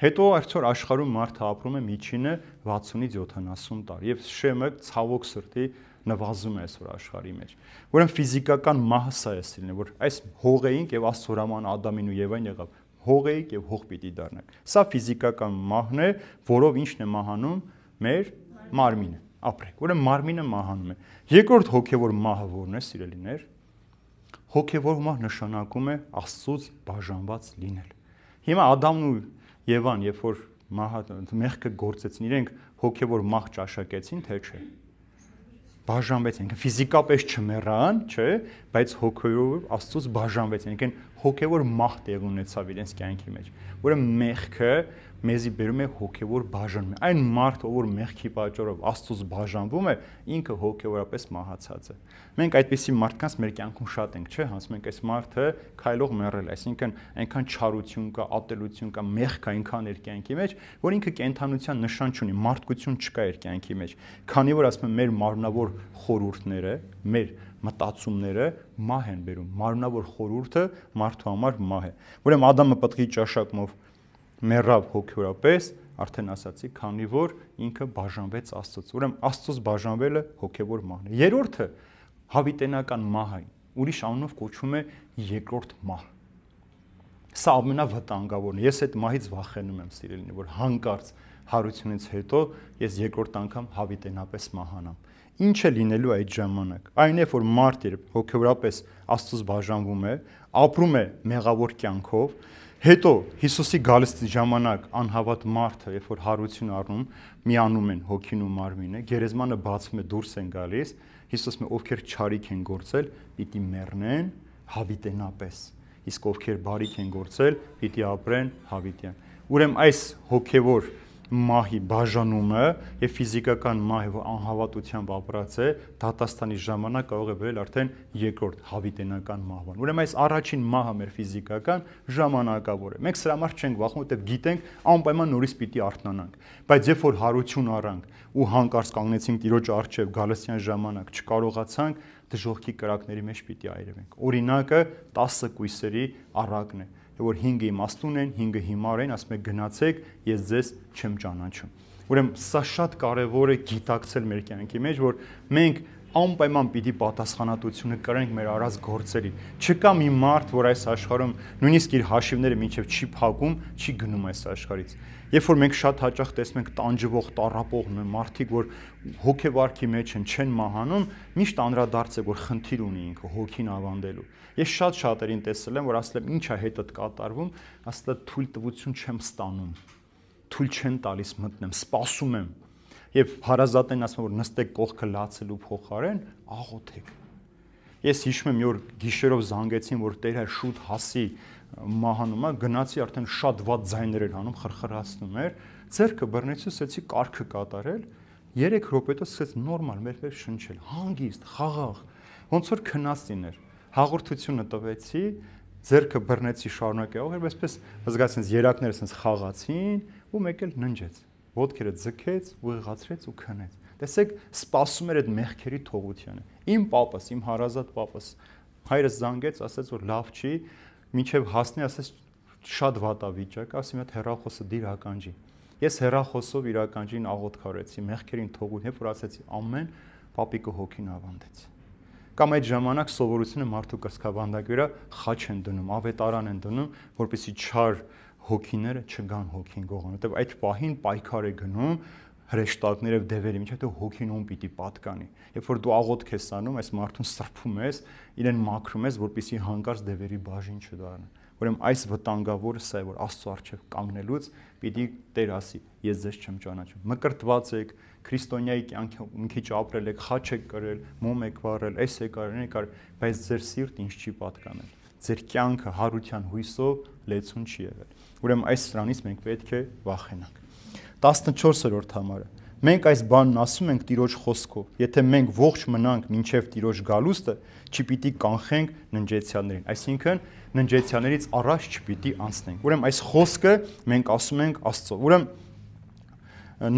Հետո այսօր աշխարհում մարդը ապրում է միջինը 60-ից 70 տարի եւ Շեմը ցավոք սրտի նվազում է այսօր աշխարհի մեջ։ Ուրեմն ֆիզիկական մահը սա է սիրելիներ, որ այս հողեինք եւ Աստծո հրաման Ադամին ու Եվային եղավ։ Հողեիք եւ հող պիտի դառնանք։ Սա ֆիզիկական մահն է, որով ինչն է մահանում մեր մարմինը։ Ապրեք։ Ուրեմն մարմինը մահանում է։ Երկրորդ հոգեվոր մահը որն է, սիրելիներ։ Հոգեվոր մահ նշանակում է Աստծուց բաժանված լինել։ Հիմա Ադամն ու Եվան, երբ որ մեղքը գործեցին, իրենք հոգեվոր մահ ճաշակեցին, թե չէ։ Բաժանվեցին, ֆիզիկապես չմեռան, չէ, բայց հոգեվոր Աստծուց բաժանվեցին, այսինքն հոգեվոր մահ տեղ ունեցավ իրենց կյանքի մեջ։ Ուրեմն մեղքը մեզի բերում է հոգեվոր բաժանում։ Այն մարդը, որ մեղքի պատճառով Աստծուց բաժանվում է, ինքը հոգեվորապես մահացած է։ Մենք այդպիսի մարդկանց մեր կյանքում շատ ենք, չէ՞, հասնում ենք այս մարդը քայլող մեռել, այսինքն այնքան չարություն կա, ատելություն կա, մեղք կա այնքան իր կյանքի մեջ, որ ինքը կենթանության նշան չունի, մարդկություն չկա իր կյանքի մեջ։ Քանի որ ասում եմ մեր մարմնավոր խորհուրդները, մեր մտածումները մահ են բերում։ Մարմնավոր խորհուրդը մարդու համար մահ է։ Ուրեմն Ադամը պտղի ճաշակումով մեռավ հոգեորապես, արդեն ասացի, քանի որ ինքը բաժանվեց Աստծուց։ Ուրեմն Աստծուց բաժանվելը հոգևոր մահն է։ Երրորդը հավիտենական մահ է, ուրիշ անունով կոչվում է երկրորդ մահ։ Սա ամենավտանգավորն է։ Ես այդ մահից վախենում եմ, սիրելիներ, որ հանկարծ հարությունից հետո ես երկրորդ անգամ հավիտենապես մահանամ։ Ինչ է լինելու այդ ժամանակ։ Այն է, որ մարդ երբ հոգեորապես Աստծուց բաժանվում է, ապրում է մեղավոր կյանքով, հետո Հիսուսի գալստի ժամանակ անհավատ մարդը, երբ որ հարություն առնում, միանում են հոգին ու մարմինը, գերեզմանը բացվում է, դուրս են գալիս, Հիսուսը ասում է, ովքեր չարիք են գործել, պիտի մեռնեն հավիտենապես, իսկ ովքեր բարիք են գործել, պիտի ապրեն հավիտյան։ Ուրեմն այս հոգևոր մահի բաժանումը եւ ֆիզիկական մահը, որ անհավատությամբ ապրած է, դատաստանի ժամանակ կարող է բերել արդեն երկրորդ հավիտենական մահվան։ Ուրեմն այս առաջին մահը մեր ֆիզիկական ժամանակավոր է։ Մենք սրա համար չենք վախենում, որտեղ գիտենք անպայման նորից պիտի արթնանանք։ Բայց երբ որ հարություն առանք ու հանկարծ կանգնեցինք Տիրոջ առջև գալստյան ժամանակ, չկարողացանք, դժոխքի կրակների մեջ պիտի այրվենք։ Օրինակը 10 կույսերի առակն է, որ 5-ը իմաստուն են, 5-ը հիմար են, ասում է գնացեք, ես ձեզ չեմ ճանաչում։ Ուրեմն սա շատ կարևոր է գիտակցել մեր կյանքի մեջ, որ մենք անպայման պիտի պատասխանատվությունը կրենք մեր արած գործերի։ Չկա մի մարդ, որ այս աշխարհում նույնիսկ իր հաշիվները մինչև չի փակում, չի գնում այս աշխարհից։ Երբ որ մենք շատ հաճախ տեսնում ենք տանջվող, տառապող մարդիկ, որ հոգեվարքի մեջ են, չեն մահանում, միշտ անդրադարձ է, որ խնդիր ունի ինքը հոգին ավանդելու։ Ես շատ շատերին տեսել եմ, որ ասել եմ, ի՞նչ է հետդ կատարվում, ասել է թույլտվություն չեմ ստանում, թույլ չեն տալիս մտնեմ, սպասում եմ։ Եվ հարազատն ասում որ նստեք կողքը լացելու փոխարեն աղոթեք։ Ես հիշում եմ, մի օր գիշերով զանգեցին, որ Տերը շուտ հասի մահանումա, գնացի արդեն շատ վատ ձայներ էր անում, խրխրացնում էր, ձեռքը բռնեցի, ասեցի կարգը կատարել, 3 րոպեով սկսեց նորմալ մեր շնչել, հանգիստ, խաղաղ, ոնց որ քնած լիներ։ Հաղորդությունը տվեցի, ձեռքը բռնեցի, շարունակի աղոթել, այսպես զգացի, ինձ երակները sense խաղացին ու մեկ էլ ննջեց։ Ոտքերը ձգեց, ուղեղացրեց ու քնեց։ Տեսեք, սպասում էր այդ մեղքերի թողությանը։ Իմ պապս, իմ հարազատ պապս, հայրս զանգեց, ասաց որ լավ չի, մինչև հասնի, ասաց շատ վատ է վիճակը, ասի մի հատ հեռախոսը դիր ականջի։ Ես հեռախոսով իր ականջին աղոթք արեցի, մեղքերին թողուն, երբ որ ասացի ամեն, պապիկը հոգին ավանդեց։ Կամ այդ ժամանակ սովորությունը մարդու կրծքավանդակի վրա խաչ են դնում, ավետարան են դնում, որպեսզի չար հոգիները չգան հոգին գողան, որտեղ այդ պահին պայքար է գնում հրեշտակները դևերի միջև, թե հոգին ում պիտի պատկանի։ Երբ որ դու աղոթք ես անում, այս մարդուն սրբում ես, իրեն մաքրում ես, որպեսզի հանկարծ դևերի բաժին չդառնա։ Ուրեմն այս վտանգավորը սա է, որ Աստծո առջև կանգնելուց պիտի Տեր ասի, ես ձեզ չեմ ճանաչում։ Մկրտված եք, քրիստոնյայի կյանքի մի քիչ ապրել եք, խաչ եք կրել, մոմ եք վառել, այս եք արել, բայց ձեր սիրտը ինչ չի պատկանել։ Ձեր կյանքը հարության հույսով լեցուն չի եղել։ Ուրեմն այս սրանից մենք պետք է վախենանք։ 14-րդ համարը։ Մենք այս բանն ասում ենք Տիրոջ խոսքով։ Եթե մենք ողջ մնանք մինչև Տիրոջ գալուստը, չպիտի կանխենք ննջեցյալներին։ Այսինքն ննջեցյալներից առաջ չպիտի անցնենք։ Ուրեմն այս խոսքը մենք ասում ենք Աստծո։ Ուրեմն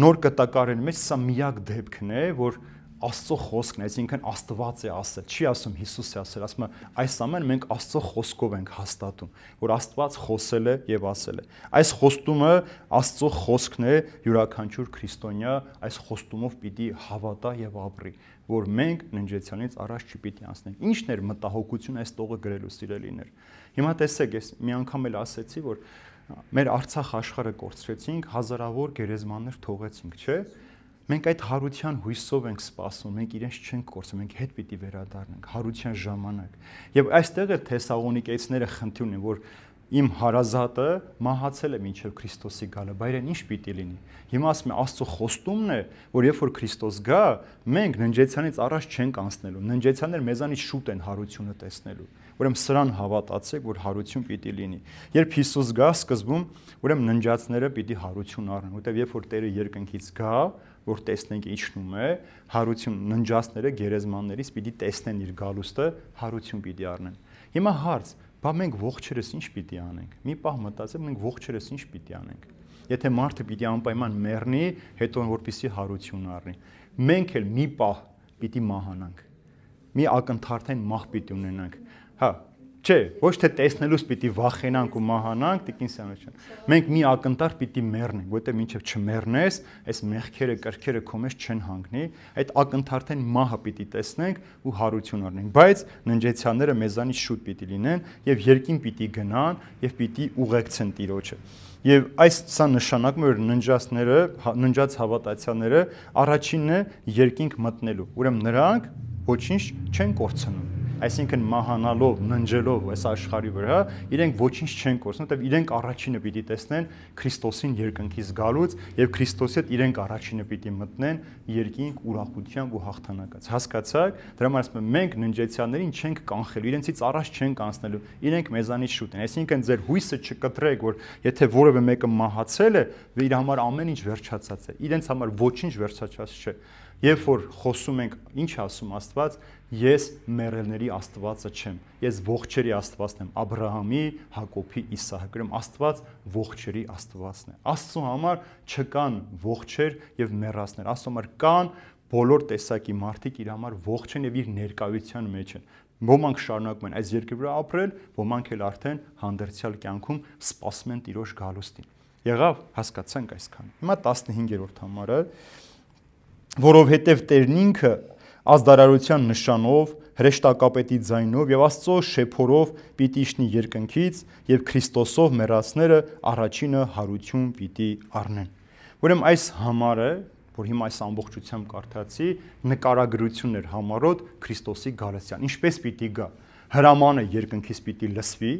նոր կտակարանի մեջ սա միակ դեպքն է, որ Աստծո խոսքն է, այսինքն Աստված է ասել, չի ասում Հիսուս է ասել, ասում է այս ամենը մենք Աստծո խոսքով ենք հաստատում, որ Աստված խոսել է եւ ասել է։ Այս խոստումը Աստծո խոսքն է, յուրաքանչյուր քրիստոնյա այս խոստումով պիտի հավատա եւ ապրի, որ մենք ննջեցյանից առաջ չպիտի անցնենք։ Ինչն էր մտահոգություն այս տողը գրելու սիրելիներ։ Հիմա տեսեք, ես մի անգամ էլ ասեցի, որ մեր Արցախ աշխարհը կորցրեցինք, հազարավոր գերեզմաններ թողեցինք, չէ՞։ Մենք այդ հարության հույսով ենք սպասում, մենք իրենց չենք կորցնում, մենք հետ պիտի վերադառնանք հարության ժամանակ։ Եվ այստեղ է Թեսաղոնիկեցիները խնդիր ունեն, որ իմ հարազատը մահացել է մինչև Քրիստոսի գալը, բայց ինչ պիտի լինի։ Հիմա ասում է Աստծո խոստումն է, որ երբ որ Քրիստոս գա, մենք ննջեցյանից առաջ չենք անցնելու։ Ննջեցյանները մեզանից շուտ են հարությունը տեսնելու։ Ուրեմն սրան հավատացեք, որ հարություն պիտի լինի։ Երբ Հիսուս գա սկզբում, ուրեմն ննջածները պիտի հարություն առնեն, որտեղ երբ որ Տերը երկնքից գա, որ տեսնենք իջնում է, հարություն ննջածները գերեզմաններից պիտի տեսնեն իր գալուստը, հարություն պիտի առնեն։ Հիմա հարց, բա մենք ողջերս ինչ պիտի անենք։ Մի պահ մտածեմ, մենք ողջերս ինչ պիտի անենք։ Եթե մարդը պիտի անպայման մեռնի, հետո որպեսզի հարություն առնի։ Մենք էլ մի պահ պիտի մահանանք։ Մի ակնթարթային մահ պիտի ունենանք։ Հա, չէ, ոչ թե տեսնելուց պիտի վախենանք ու մահանանք, Տիկին Սամվելյան։ Մենք մի ակնթարթ պիտի մեռնենք, որտեղ մինչև չմեռնես, այս մեղքերը, կրքերը քո մեջ չեն հանգնի, այդ ակնթարթային մահը պիտի տեսնենք ու հարություն առնենք, բայց ննջեցյանները մեզանից շուտ պիտի լինեն եւ երկին պիտի գնան եւ պիտի ուղեկցեն Տիրոջը։ Եվ այս սա նշանակում է, որ ննջածները, ննջած հավատացյալները առաջինն է երկինք մտնելու։ Ուրեմն նրանք ոչինչ չեն կորցնում։ այսինքն մահանալով, ննջելով այս աշխարհի վրա, իրենք ոչինչ չեն կորցնում, որտեղ իրենք առաջինը պիտի տեսնեն Քրիստոսին երկնքից գալուց եւ Քրիստոսի հետ իրենք առաջինը պիտի մտնեն երկինք ուրախությամբ ու հաղթանակած։ Հասկացաք, դրա համար ասում եմ, մենք ննջեցյաններին չենք կանխելու, իրենցից առաջ չենք անցնելու, իրենք մեզանից շուտ են։ Այսինքն ձեր հույսը չկտրեք, որ եթե որևէ մեկը մահացել է, իր համար ամեն ինչ վերջացած է, իրենց համար ոչինչ վերջացած չէ։ Երբ որ խոսում ենք, ինչ ասում Աստված, ես մեռելների Աստվածը չեմ, ես ողջերի Աստվածն եմ, Աբրահամի, Հակոբի, Իսահակի, ուրեմն Աստված ողջերի Աստվածն է։ Աստծո համար չկան ողջեր եւ մեռածներ, Աստծո համար կան բոլոր տեսակի մարդիկ իր համար ողջ են եւ իր ներկայության մեջ են։ Ոմանք շարունակում են այս երկրի վրա ապրել, ոմանք էլ արդեն հանդերձյալ կյանքում սպասում են Տիրոջ գալուստին։ Եղավ, հասկացանք այսքան։ Հիմա 15-րդ համարը, որովհետև Տերն ինքը ազդարարության նշանով, հրեշտակապետի ձայնով եւ Աստծո շեփորով պիտի իջնի երկնքից եւ Քրիստոսով մեռածները առաջինը հարություն պիտի առնեն։ Ուրեմն այս համարը, որ հիմա այս ամբողջությամբ կարդացի, նկարագրությունն էր համարոտ Քրիստոսի գալստյան։ Ինչպես պիտի գա։ Հրամանը երկնքից պիտի լսվի,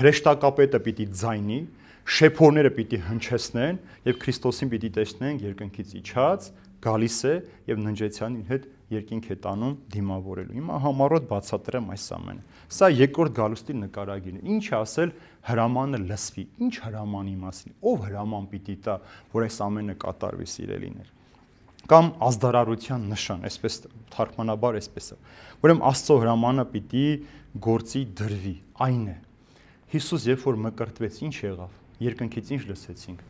հրեշտակապետը պիտի ձայնի, շեփորները պիտի հնչեցնեն եւ Քրիստոսին պիտի տեսնենք երկնքից իջած, գալիս է եւ ննջեցյանի հետ երկինք է տանում դիմավորելու։ Հիմա համառոտ բացատրեմ այս ամենը։ Սա երկրորդ գալուստի նկարագիրն է։ Ինչ ասել հրամանը լսվի։ Ինչ հրամանի մասին։ Ով հրաման պիտի տա, որ այս ամենը կատարվի, սիրելիներ։ Կամ ազդարարության նշան, այսպես թարգմանաբար այսպես է։ Ուրեմն Աստծո հրամանը պիտի գործի դրվի, այն է։ Հիսուս երբ որ մկրտվեց, ինչ եղավ։ Երկնքից ինչ լսեցինք։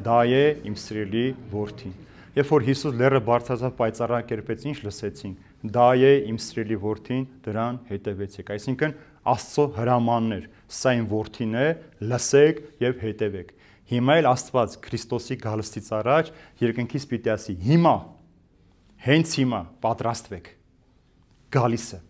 Դա է իմ սիրելի որդին։ Երբ որ Հիսուս լեռը բարձրացավ պայծառակերպեց, ինչ լսեցինք։ Դա է իմ սիրելի որդին, դրան հետևեցեք։ Այսինքն Աստծո հրամաններ, սա իմ որդին է, լսեք եւ հետևեք։ Հիմա էլ Աստված Քրիստոսի գալստից առաջ երկնքից պիտի ասի. հիմա, հենց հիմա պատրաստվեք։ Գալիս է։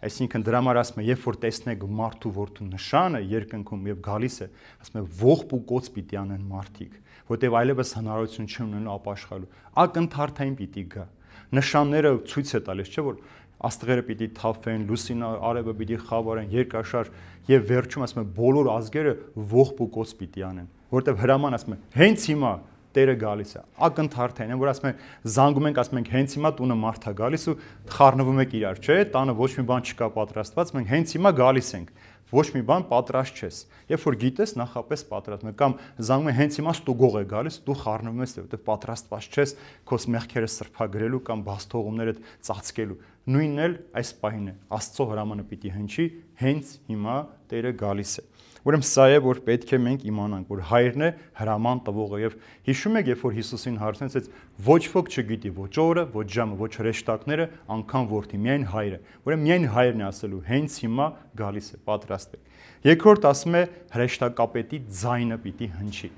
Այսինքն դրա համար ասում է, երբ որ տեսնեք մարդու որդու նշանը երկնքում եւ գալիս է, ասում է ողբ ու կոծ պիտի անեն մարդիկ, որտեւ այլևս հնարավորություն չեն ունենալու ապաշխարելու։ Ակնթարթային պիտի գա։ Նշանները ցույց է տալիս, չէ՞ որ աստղերը պիտի թափվեն, լուսինը արևը պիտի խավարեն, երկաշար եւ վերջում ասում է բոլոր ազգերը ողբ ու կոծ պիտի անեն, որտեւ հրաման ասում է հենց հիմա Տերը գալիս է, ակնթարթային է, որ ասում են զանգում ենք, ասում ենք հենց հիմա տունը մարդ է գալիս ու խառնվում եք իրար, չէ՞, տանը ոչ մի բան չկա պատրաստված, մենք հենց հիմա գալիս ենք, ոչ մի բան պատրաստ չես։ Երբ որ գիտես, նախապես պատրաստվում ես, կամ զանգում են հենց հիմա ստուգող է գալիս, դու խառնվում ես, որտեղ պատրաստված չես քո մեղքերը սրբագրելու կամ բաստողումներդ ծածկելու։ Նույնն էլ այս պահին է, Աստծո հրամանը պիտի հնչի, հենց հիմա Տերը գալիս է։ Ուրեմն սա է, որ պետք է մենք իմանանք, որ Հայրն է հրաման տվողը եւ հիշում եք, երբ որ Հիսուսին հարցնեց, ոչ ոք չգիտի, ոչ օրը, ոչ ժամը, ոչ հրեշտակները, անգամ որդի, միայն Հայրը։ Ուրեմն միայն Հայրն է ասելու, հենց հիմա գալիս է, պատրաստվեք։ Երկրորդ ասում է հրեշտակապետի ձայնը պիտի հնչի։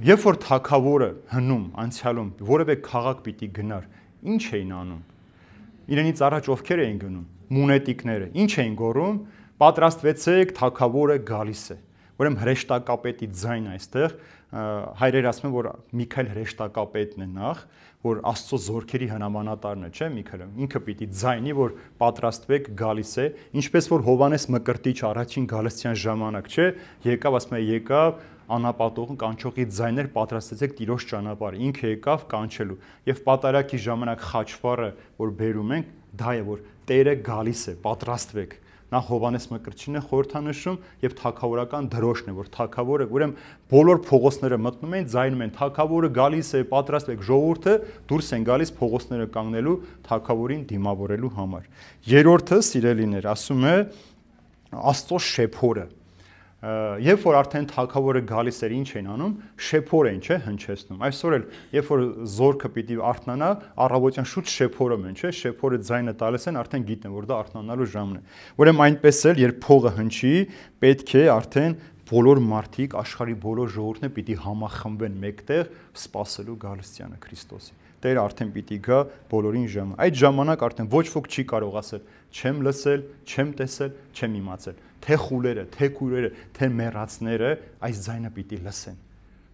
Երբ որ թագավորը հնում անցյալում որևէ քաղաք պիտի գնար, ինչ էին անում։ Իրենից առաջ ովքեր էին գնում։ Մունետիկները, ինչ էին գոռում։ Պատրաստվեցեք, թագավորը գալիս է։ Ուրեմն հրեշտակապետի ձայնը այստեղ հայրերը ասում են, որ Միքայել հրեշտակապետն է նախ, որ Աստծո զորքերի հնամանատարն է, չէ՞ Միքայելը։ Ինքը պիտի ձայնի, որ պատրաստվեք, գալիս է, ինչպես որ Հովանես Մկրտիչ առաջին գալստյան ժամանակ, չէ՞, եկավ, ասում է, եկավ անապատողն կանչողի ձայներ պատրաստեցեք Տիրոջ ճանապարհը։ Ինքը եկավ կանչելու։ Եվ պատարագի ժամանակ խաչվառը, որ բերում ենք, դա է, որ Տերը գալիս է, պատրաստվեք։ Նա Հովանես Մկրտչին է խորհրդանշում եւ թագավորական դրոշն է, որ թագավորը, ուրեմն բոլոր փողոցները մտնում են, ձայնում են, թագավորը գալիս է, պատրաստվեք, ժողովուրդը դուրս են գալիս փողոցները կանգնելու թագավորին դիմավորելու համար։ Երրորդը, սիրելիներ, ասում է Աստծո շեփորը։ Երբ որ արդեն թագավորը գալիս էր, ինչ են անում, շեփոր են, չէ, հնչեցնում։ Այսօր էլ, երբ որ զորքը պիտի արթնանա, առավոտյան շուտ շեփորում են, չէ, շեփորը ձայնը տալիս են, արդեն գիտեն, որ դա արթնանալու ժամն է։ Ուրեմն այնպես էլ, երբ փողը հնչի, պետք է արդեն բոլոր մարդիկ, աշխարհի բոլոր ժողովուրդները պիտի համախմբվեն մեկտեղ սպասելու գալստյանը Քրիստոսի։ Տերը արդեն պիտի գա բոլորին ժամը։ Այդ ժամանակ արդեն ոչ ոք չի կարող ասել, չեմ լսել, չեմ տեսել, չեմ իմացել։ Թե խուլերը, թե քույրերը, թե մեռածները այս ձայնը պիտի լսեն։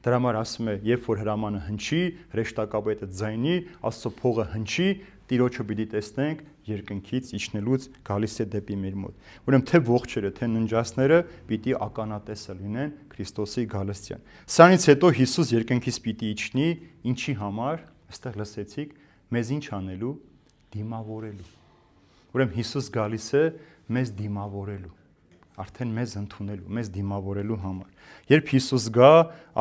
Դրա համար ասում է, երբ որ հրամանը հնչի, հրեշտակապետը ձայնի, Աստծո փողը հնչի, Տիրոջը պիտի տեսնենք երկնքից իջնելուց գալիս է դեպի մեր մոտ։ Ուրեմն թե ողջերը, թե ննջասները պիտի ականատեսը լինեն Քրիստոսի գալստյան։ Սրանից հետո Հիսուս երկնքից պիտի իջնի, ինչի համար, այստեղ լսեցիք, մեզ ինչ անելու, դիմավորելու։ Ուրեմն Հիսուս գալիս է մեզ դիմավորելու, արդեն մեզ ընդունելու, մեզ դիմավորելու համար։ Երբ Հիսուս գա,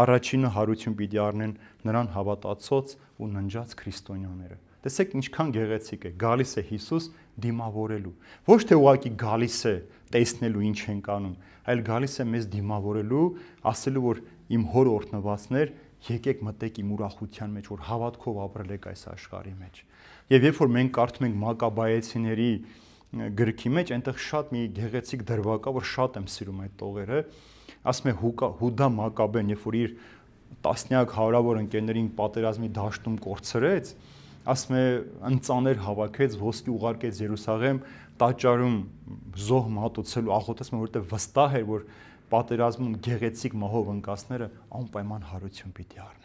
առաջինը հարություն պիտի առնեն նրան հավատացած ու ննջած քրիստոնյաները։ Տեսեք ինչքան գեղեցիկ է, գալիս է Հիսուս դիմավորելու։ Ոչ թե ուղղակի գալիս է տեսնելու ինչ ենք անում, այլ գալիս է մեզ դիմավորելու, ասելու որ իմ հոր օրհնվածներ, եկեք մտեք իմ ուրախության մեջ, որ հավատքով ապրել եք այս աշխարհի մեջ։ Եվ երբ որ մենք կարդում ենք Մակաբայեցիների գրքի մեջ, այնտեղ շատ մի գեղեցիկ դրվագ կա, որ շատ եմ սիրում այդ տողերը, ասում է Հուդա Մակաբեն, երբ որ իր տասնյակ հարավոր ընկերներին պատերազմի դաշտում կորցրեց, ասում է ընծաներ հավաքեց, ոսկի ուղարկեց Երուսաղեմ, տաճարում զոհ մատուցելու աղոթեց, որովհետև վստահ էր, որ պատերազմում գեղեցիկ մահով ընկածները անպայման հարություն պիտի առնեն։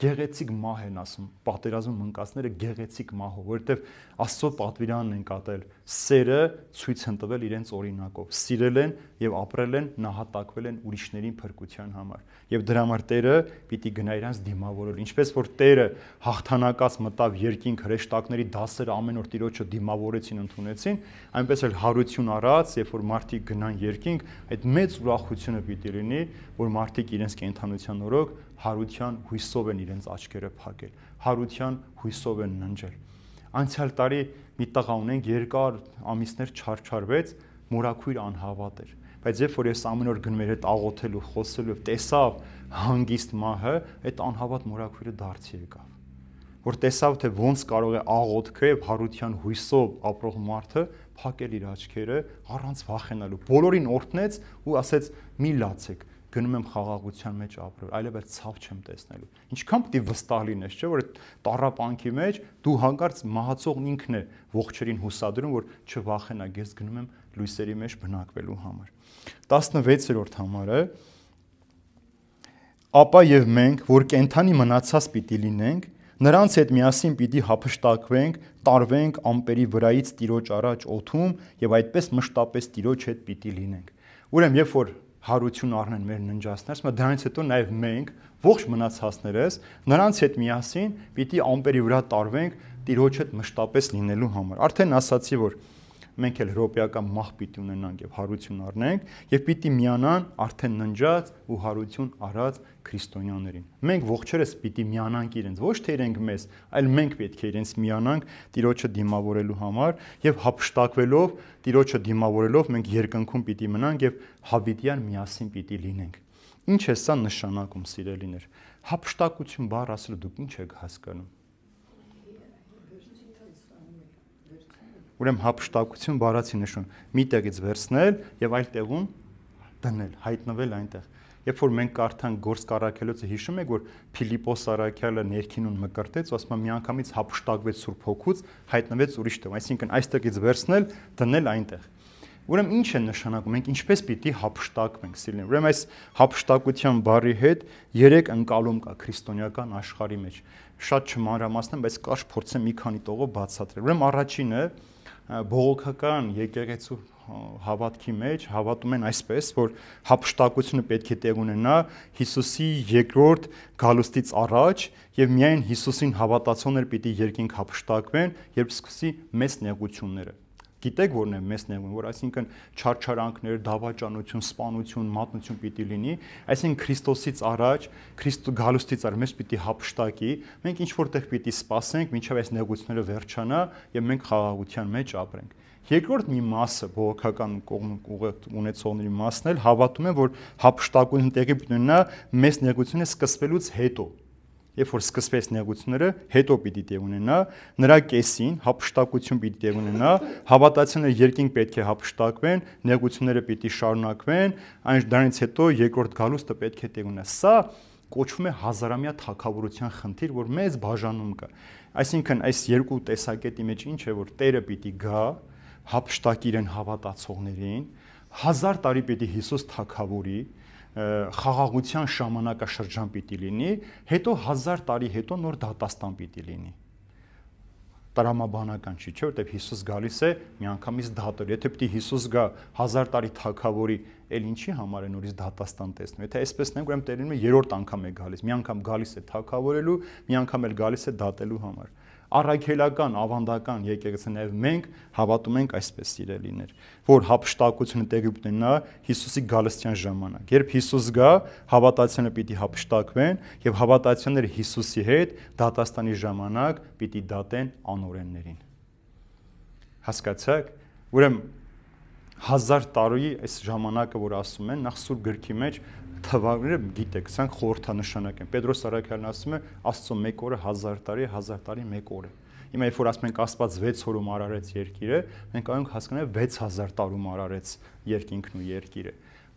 Գեղեցիկ մահ են ասում, պատերազմում ընկածները գեղեցիկ մահով, որովհետև Աստծո պատվիրանն են կատարել, սերը ցույց են տվել իրենց օրինակով, սիրել են եւ ապրել են, նահատակվել են ուրիշներին փրկության համար։ Եվ դրա համար Տերը պիտի գնա իրանց դիմավորել, ինչպես որ Տերը հաղթանակած մտավ երկինք հրեշտակների դասերը ամեն օր Տիրոջը դիմավորեցին, ընդունեցին, այնպես էլ հարություն առած, երբ որ մարդիկ գնան երկինք, այդ մեծ ուրախությունը պիտի լինի, որ մարդիկ իրենց կենդանության օրոք հարության հույսով են իրենց աչքերը փակել, հարության հույսով են ննջել։ Անցյալ տարի մի տղա ունենք, երկար ամիսներ չարչարվեց, մորաքույր անհավատ էր, բայց երբ որ ես ամեն օր գնում էր այդ աղոթելու, խոսելու, տեսավ հանգիստ մահը, այդ անհավատ մորաքույրը դարձի եկավ, որ տեսավ թե ոնց կարող է աղոթքը եւ հարության հույսով ապրող մարդը փակել իր աչքերը առանց վախենալու, բոլորին օրհնեց ու ասեց՝ մի լացեք, գնում եմ խաղաղության մեջ ապրել, այլևս ցավ չեմ տեսնելու։ Ինչքան պետք է վստահ լինես, չէ՞, որ տառապանքի մեջ դու հանկարծ մահացողն ինքն է ողջերին հուսադրում, որ չվախենա, ես գնում եմ լույսերի մեջ բնակվելու համար։ 16-րդ համարը. Ապա եւ մենք, որ կենթանի մնացած պիտի լինենք, նրանց հետ միասին պիտի հափշտակվենք, տարվենք ամպերի վրայից Տիրոջ առաջ օդում եւ այդպես մշտապես Տիրոջ հետ պիտի լինենք։ Ուրեմն երբ որ հարություն առնեն մեր ննջասներս, դրանից հետո նաև մենք ողջ մնացածներս նրանց հետ միասին պիտի ամպերի վրա տարվենք Տիրոջ հետ մշտապես լինելու համար։ Արդեն ասացի, որ մենք էլ հրոպեական մահ պիտի ունենանք եւ հարություն առնենք եւ պիտի միանան արդեն ննջած ու հարություն առած քրիստոնյաներին։ Մենք ողջերս պիտի միանանք իրենց, ոչ թե իրենք մեզ, այլ մենք պետք է իրենց միանանք Տիրոջը դիմավորելու համար եւ հափշտակվելով Տիրոջը դիմավորելով մենք երկնքում պիտի մնանք եւ հավիտյան միասին պիտի լինենք։ Ինչ է սա նշանակում, սիրելիներ։ Հափշտակություն բառ ասել դուք ինչ եք հասկանում։ Ուրեմն հափշտակություն բառացի նշում մի տեղից վերցնել եւ այլ տեղում դնել, հայտնվել այնտեղ։ Երբ որ մենք կարդանք Գործք առաքելոցը, հիշում եք, որ Փիլիպոս առաքյալը ներքինուն մկրտեց, ու ասում է միանգամից հափշտակվեց Սուրբ Հոգուց, հայտնվեց ուրիշ տեղ, այսինքն այստեղից վերցնել, դնել այնտեղ։ Ուրեմն ինչ է նշանակում, մենք ինչպես պիտի հափշտակվենք, սիրելիներ։ Ուրեմն այս հափշտակության բառի հետ 3 ընկալում կա քրիստոնեական աշխարհի մեջ։ Շատ չմանրամասնեմ, բայց կարճ փորձեմ մի քանի տողով բացատրել։ Ուրեմն առաջինը բողոքական եկեղեցու հավատքի մեջ հավատում են այսպես, որ հափշտակությունը պետք է տեղ ունենա Հիսուսի երկրորդ գալուստից առաջ եւ միայն Հիսուսին հավատացողներ պիտի երկինք հափշտակվեն, երբ սկսի մեծ նեղությունները։ Գիտեք որն է մեծ նեղություն, որ այսինքն չարչարանքներ, դավաճանություն, սպանություն, մատնություն պիտի լինի, այսինքն Քրիստոսից առաջ, Քրիստո գալուստից առաջ մեզ պիտի հափշտակի, մենք ինչ որտեղ պիտի սպասենք, մինչև այս նեղությունները վերջանա եւ մենք խաղաղության մեջ ապրենք։ Երկրորդ մի մասը բողոքական ունեցողների մասն էլ հավատում են, որ հափշտակությունը տեղի պիտի ունենա մեծ նեղությունները սկսվելուց հետո։ Երբ որ սկսվեց նեղությունները, հետո պիտի տեղ ունենա, նրա կեսին հափշտակություն պիտի տեղ ունենա, հավատացյալները երկինք պետք է հափշտակվեն, նեղությունները պիտի շարունակվեն, այն դրանից հետո երկրորդ գալուստը պետք է տեղ ունենա։ Սա կոչվում է հազարամյա թագավորության խնդիր, որ մեծ բաժանում կա։ Այսինքն այս երկու տեսակետի մեջ ինչ է, որ Տերը պիտի գա, հափշտակի իրեն հավատացողներին, 1000 տարի պիտի Հիսուս թագավորի, խաղաղության ժամանակաշրջան պիտի լինի, հետո 1000 տարի հետո նոր դատաստան պիտի լինի։ տրամաբանական չի, չէ՞, որտեղ Հիսուս գալիս է միանգամից դատել։ Եթե պիտի Հիսուս գա 1000 տարի թագավորի, էլ ինչի համար է նորից դատաստան տեսնում։ Եթե այսպես նենք, ուրեմն Տերն երրորդ անգամ է գալիս, մի անգամ գալիս է թագավորելու, մի անգամ էլ գալիս է դատելու համար։ Առաքելական, ավանդական եկեղեցին նաև մենք հավատում ենք այսպես սիրելիներ, որ հափշտակությունը տեղի ունենա Հիսուսի գալստյան ժամանակ։ Երբ Հիսուս գա, հավատացյալները պիտի հափշտակվեն եւ հավատացյալները Հիսուսի հետ դատաստանի ժամանակ պիտի դատեն անօրեններին։ Հասկացաք, ուրեմն 1000 տարի այս ժամանակը, որ ասում են, նախ Սուրբ գրքի մեջ թվակները գիտեք, սրանք խորհրդանշանակ են։ Պետրոս Արաքյալն ասում է, Աստծո 1 օրը 1000 տարի, 1000 տարի 1 օր է։ Հիմա երբ որ ասում ենք Աստված 6 օրում արարեց երկիրը, մենք կարող ենք հասկանալ 6000 տարում արարեց երկինքն ու երկիրը։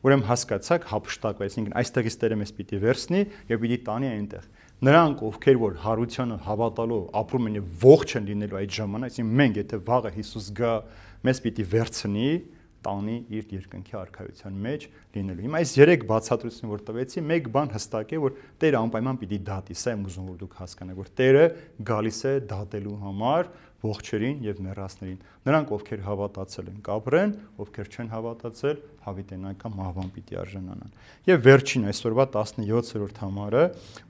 Ուրեմն հասկացաք, հափշտակվեց, այսինքն այստեղից Տերը մեզ պիտի վերցնի եւ պիտի տանի այնտեղ։ Նրանք, ովքեր որ հարությանը հավատալով ապրում են եւ ողջ են լինելու այդ ժամանակ, այսինքն մենք եթե վաղը Հիսուս գա, մեզ պիտի վերցնի, տանի իր երկնքի արքայության մեջ լինելու։ Հիմա այս 3 բացատրություն որ տվեցի, մեկ բան հստակ է, որ Տերը անպայման պիտի դատի, սա եմ ուզում որ դուք հասկանաք, որ Տերը գալիս է դատելու համար ողջերին եւ մեռածներին։ Նրանք, ովքեր հավատացել են, կապրեն, ովքեր չեն հավատացել, հավիտենական մահվան պիտի արժանանան։ Եվ վերջին այսօրվա 17-րդ համարը,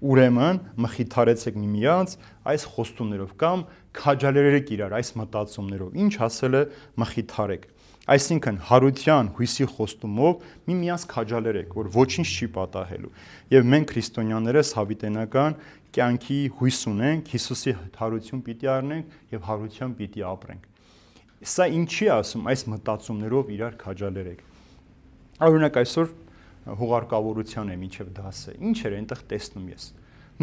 ուրեմն մխիթարեցեք միմյանց այս խոստումներով կամ քաջալերեք իրար այս մտածումներով։ Ինչ ասել է մխիթարեք։ Այսինքն հարության հույսի խոստումով միմյանց քաջալերեք, որ ոչինչ չի պատահելու։ Եվ մենք քրիստոնյաներս հավիտենական կյանքի հույս ունենք, Հիսուսի հարություն պիտի առնենք եւ հարությամբ պիտի ապրենք։ Սա ինչի ասում այս մտածումներով իրար քաջալերեք։ Օրինակ այսօր հուղարկավորության է մինչև դասը։ Ինչ էր այնտեղ տեսնում ես։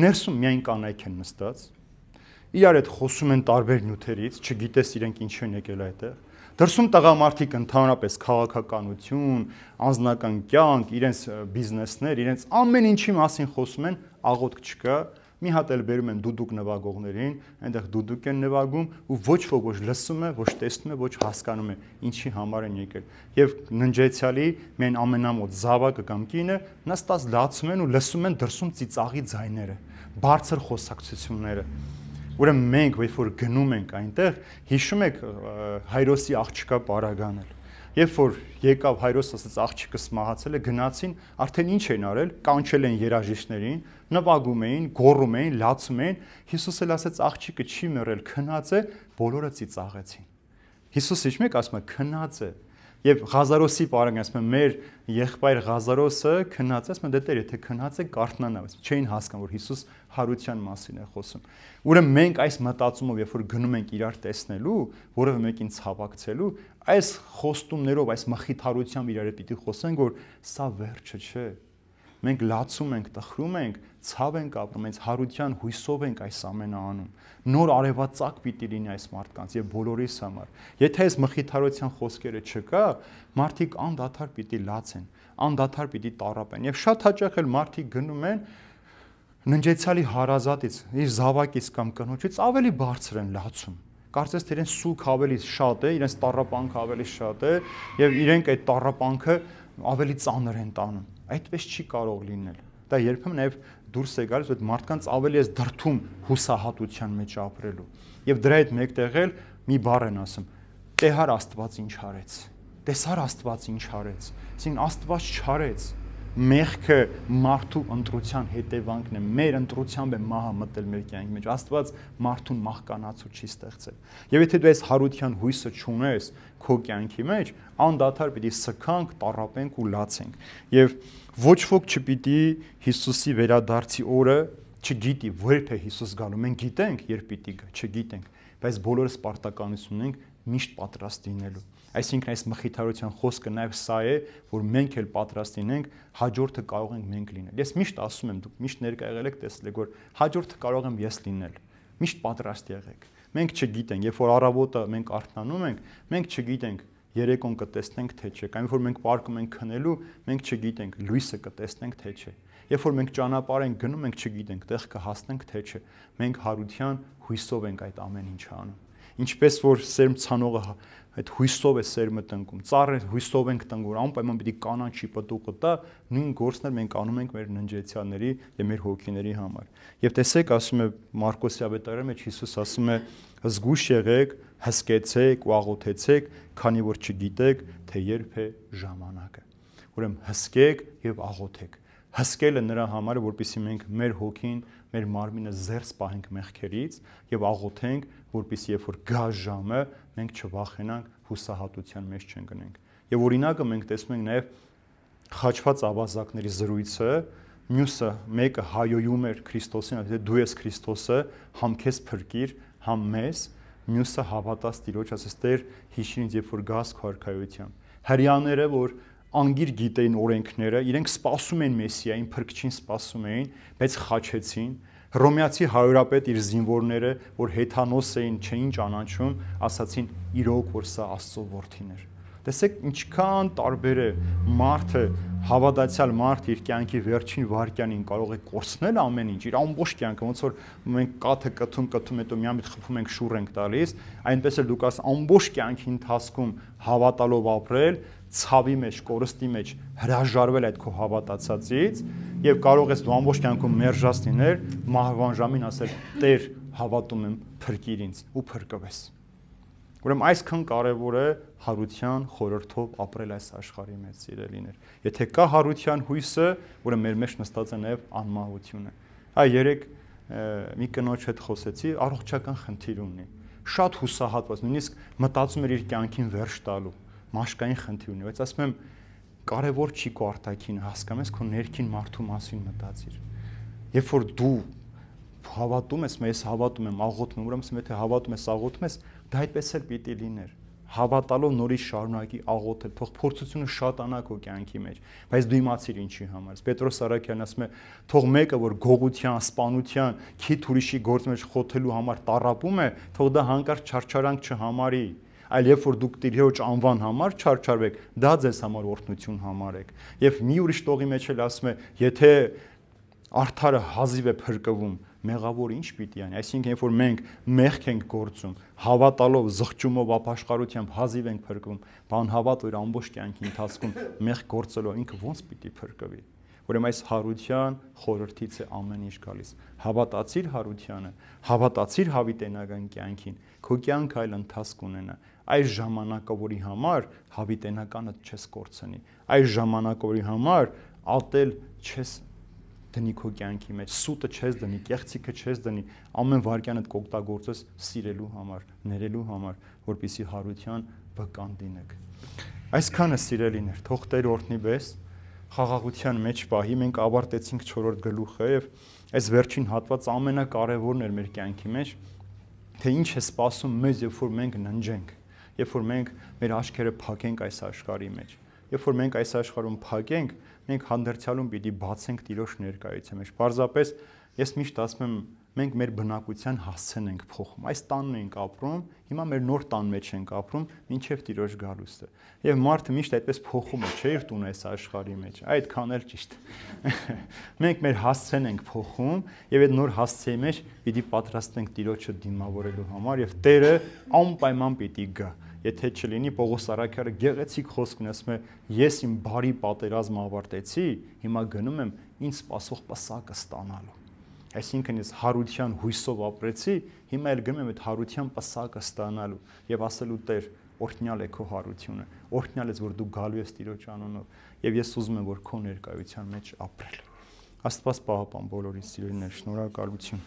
Ներսում միայն կանայք են նստած, իրար հետ խոսում են տարբեր նյութերից, չգիտես իրենք ինչ են եկել այդտեղ։ Դրսում տղամարդիկ ընդհանրապես քաղաքականություն, անձնական կյանք, իրենց բիզնեսներ, իրենց ամեն ինչի մասին խոսում են, աղոթք չկա, մի հատ էլ բերում են դուդուկ նվագողներին, այնտեղ դուդուկ են նվագում ու ոչ ոք ոչ լսում է, ոչ տեսնում է, ոչ հասկանում է ինչի համար են եկել։ Եվ ննջեցյալի մեն ամենամոտ զավակը կամ կինը նստած լացում են ու լսում են դրսում ծիծաղի ձայները, բարձր խոսակցությունները։ Ուրեմն մենք, երբ որ գնում ենք այնտեղ, հիշում եք Հայրոսի աղջկա պարագանել։ Երբ որ եկավ Հայրոսը, ասաց աղջիկս մահացել է, գնացին, արդեն ինչ են արել, կանչել են երաժիշտներին, նվագում էին, գոռում էին, լացում էին։ Հիսուս էլ ասաց աղջիկը չի մեռել, քնած է, բոլորը ծիծաղեցին։ Հիսուսը ինչ մեկ ասում է, քնած է։ Եվ Ղազարոսի պարագան ասում է, մեր եղբայր Ղազարոսը քնած է, ասում է, դե Տեր, եթե քնած է, կարթնանա։ Չէին հասկանում, որ Հիսուս հարության մասին է խոսում։ Ուրեմն մենք այս մտածումով, երբ որ գնում ենք իրար տեսնելու, որևէ մեկին ցավակցելու, այս խոստումներով, այս մխիթարությամբ իրար հետ պիտի խոսենք, որ սա վերջը չէ։ Մենք լացում ենք, տխրում ենք, ցավ ենք ապրում, այս հարության հույսով ենք այս ամենը անում։ Նոր արևածագ պիտի լինի այս մարդկանց եւ բոլորիս համար։ Եթե այս մխիթարության խոսքերը չկա, մարդիկ անդադար պիտի լացեն, անդադար պիտի տառապեն։ Եվ շատ հաճախ էլ մարդիկ գնում են ննջեցյալի հարազատից, իր զավակից կամ կնոջից ավելի բարձր են լացում։ Կարծես թե իրենց սուք ավելի շատ է, իրենց տառապանքը ավելի շատ է եւ իրենք այդ տառապանքը ավելի ծանր են տանում։ Այդպես չի կարող լինել։ Դա երբեմն նաև դուրս է գալիս, որ մարդկանց ավելի է դրթում հուսահատության մեջ ապրելու։ Եվ դրա հետ մեկտեղ էլ մի բառ են ասում. Տեհար Աստված ինչ արեց։ Տեսար Աստված ինչ արեց։ Այսինքն Աստված չարեց։ Մեղքը մարդու ընտրության հետևանքն է, մեր ընտրությամբ է մահը մտել մեր կյանքի մեջ, Աստված մարդուն մահկանացու չի ստեղծել։ Եվ եթե դու այս հարության հույսը չունես քո կյանքի մեջ, անդադար պիտի սքանք, տառապենք ու լացենք։ Եվ ոչ ոք չպիտի Հիսուսի վերադարձի օրը չգիտի, երբ է Հիսուս գալու, մենք գիտենք, երբ պիտի գա, չգիտենք, բայց բոլորս պարտականություն ունենք միշտ պատրաստ լինելու։ Այսինքն այս մխիթարության խոսքը նաև սա է, որ մենք էլ պատրաստ լինենք, հաջորդը կարող ենք մենք լինել։ Ես միշտ ասում եմ, դուք միշտ ներկա եղել եք, տեսել եք, որ հաջորդը կարող եմ ես լինել։ Միշտ պատրաստ եղեք։ Մենք չգիտենք, երբ որ առավոտը մենք արթնանում ենք, մենք չգիտենք երեկոն կտեսնենք թե չէ, կամ երբ որ մենք պարկում ենք քնելու, մենք չգիտենք լույսը կտեսնենք թե չէ։ Երբ որ մենք ճանապարհ ենք գնում, մենք չգիտենք տեղ կհասնենք թե չէ։ Մենք հարության հույսով ենք այդ ամեն ինչը անում։ Ինչպես որ սերմ ցանողը այդ հույսով է սերմը տնկում, ծառը հույսով ենք տնկում, անպայման պիտի կանաչի պտուղը տա, նույն գործներ մենք անում ենք մեր ննջեցյալների եւ մեր հոգիների համար։ Եվ տեսեք, ասում է Մարկոսի ավետարանի մեջ Հիսուս ասում է Զգույշ եղեք, հսկեցեք ու աղոթեցեք, քանի որ չգիտեք, թե երբ է ժամանակը։ Ուրեմն հսկեք եւ աղոթեք։ Հսկելը նրա համար է, որպեսզի մենք մեր հոգին, մեր մարմինը զերծ պահենք մեղքերից եւ աղոթենք, որպեսզի երբ որ գա ժամը, մենք չվախենանք, հուսահատության մեջ չընկնենք։ Եվ օրինակը մենք տեսնում ենք նաեւ խաչված ավազակների զրույցը, մյուսը մեկը հայոյում էր Քրիստոսին, ասել դու ես Քրիստոսը, համ քեզ փրկիր, համ մեզ, մյուսը հավատաց Տիրոջ, ասես Տեր, հիշիր ինձ, երբ որ գաս քո արքայությամբ։ Հрьяաները, որ անգիր գիտեին օրենքները, իրենք սպասում էին Մեսիային, փրկչին սպասում էին, բայց խաչեցին։ Հռոմեացի հայրապետ իր զինվորները, որ հեթանոս էին, չէին ճանաչում, ասացին իրոք, որ սա Աստծո որդին էր։ Տեսեք ինչքան տարբեր է մարդը, հավատացյալ մարդ իր կյանքի վերջին վայրկյանին կարող է կորցնել ամեն ինչ, իր ամբողջ կյանքը, ոնց որ մենք կաթը կթում, հետո միամիտ խփում ենք, շուռ ենք տալիս, այնպես էլ դուք ամբողջ կյանքի ընթացքում հավատալով ապրել, ցավի մեջ, կորստի մեջ հրաժարվել այդ քո հավատացածից եւ կարող ես դու ամբողջ կյանքում մերժած լինել, մահվան ժամին ասել Տեր, հավատում եմ, փրկիր ինձ ու փրկվես։ Ուրեմն այսքան կարևոր է հարության խորհրդով ապրել այս աշխարհի մեջ, սիրելիներ։ Եթե կա հարության հույսը, ուրեմն մեր մեջ նստած է նաև անմահությունը։ Երեք մի կնոջ հետ խոսեցի, առողջական խնդիր ունի։ Շատ հուսահատված, նույնիսկ մտածում էր իր կյանքին վերջ տալու, մաշկային խնդիր ունի, բայց ասում եմ, կարևոր չի քո արտաքինը, հասկանում ես, քո ներքին մարդու մասին մտածիր։ Երբ որ դու հավատում ես, ես հավատում եմ, աղոթում եմ, ուրեմն եթե հավատում ես, աղոթում ես, դա այդպես էլ պիտի լիներ։ Հավատալով նորից շարունակի աղոթել, թող փորձությունը շատանա քո կյանքի մեջ, բայց դու իմացիր ինչի համար։ Պետրոս Սարաքյանն ասում է, թող մեկը, որ գողության, սպանության, քիթ ուրիշի գործ մեջ խոթելու համար տառապում է, թող դա հանկարծ չարչարանք չհամարի, այլ երբ որ դուք Տիրոջ անվան համար չարչարվեք, դա ձեզ համար օրհնություն համարեք։ Եվ մի ուրիշ տողի մեջ էլ ասում է, եթե արդարը հազիվ է փրկվում, մեղավոր ինչ պիտի անի, այսինքն երբ որ մենք մեղք ենք գործում, հավատալով, զղջումով, ապաշխարությամբ հազիվ ենք փրկվում, բանհավատ որ ամբողջ կյանքի ընթացքում մեղք գործելով ինքը ոնց պիտի փրկվի։ Ուրեմն այս հարության խորհրդից է ամեն ինչ գալիս։ Հավատացիր հարությանը, հավատացիր հավիտենական կյանքին, քո կյանքը այլ ընթացք ունենա։ Այս ժամանակավորի համար հավիտենականը չես կորցնի։ Այս ժամանակավորի համար ատել չես դնի քո կյանքի մեջ, սուտը չես դնի, կեղծիքը չես դնի, ամեն վայրկյանդ կօգտագործես սիրելու համար, ներելու համար, որպեսզի հարության վկան դինեք։ Այսքանը սիրելիներ, թող Տեր օրհնի մեզ, խաղաղության մեջ պահի, մենք ավարտեցինք 4-րդ գլուխը եւ այս վերջին հատվածը ամենակարևորն էր մեր կյանքի մեջ, թե ինչ է սպասում մեզ, երբ որ մենք ննջենք, երբ որ մենք մեր աչքերը փակենք այս աշխարհի մեջ, երբ որ մենք այս աշխարհում փակենք, մենք հանդերձյալում պիտի բացենք Տիրոջ ներկայության մեջ։ Պարզապես ես միշտ ասում եմ, մենք մեր բնակության հասցեն ենք փոխում։ Այս տանն ենք ապրում, հիմա մեր նոր տան մեջ ենք ապրում, մինչև Տիրոջ գալուստը։ Եվ մարդը միշտ այդպես փոխում է, չէ՞ իր տունը այս աշխարհի մեջ։ Այդքան էլ ճիշտ։ Մենք մեր հասցեն ենք փոխում, եւ այդ նոր հասցեի մեջ պիտի պատրաստենք Տիրոջը դիմավորելու համար, եւ Տերը անպայման պիտի գա։ Եթե չլինի Պողոս Արաքյալը գեղեցիկ խոսք ունի, ասում է, ես իմ բարի պատերազմը ավարտեցի, հիմա գնում եմ ինձ սպասող պսակը ստանալու։ Այսինքն ես հարության հույսով ապրեցի, հիմա էլ գնում եմ այդ հարության պսակը ստանալու եւ ասելու Տեր, օրհնյալ է քո հարությունը, օրհնյալ ես, որ դու գալու ես Տիրոջ անունով եւ ես ուզում եմ, որ քո ներկայության մեջ ապրել։ Աստված պահապան բոլորիս սիրելիներ, շնորհակալություն։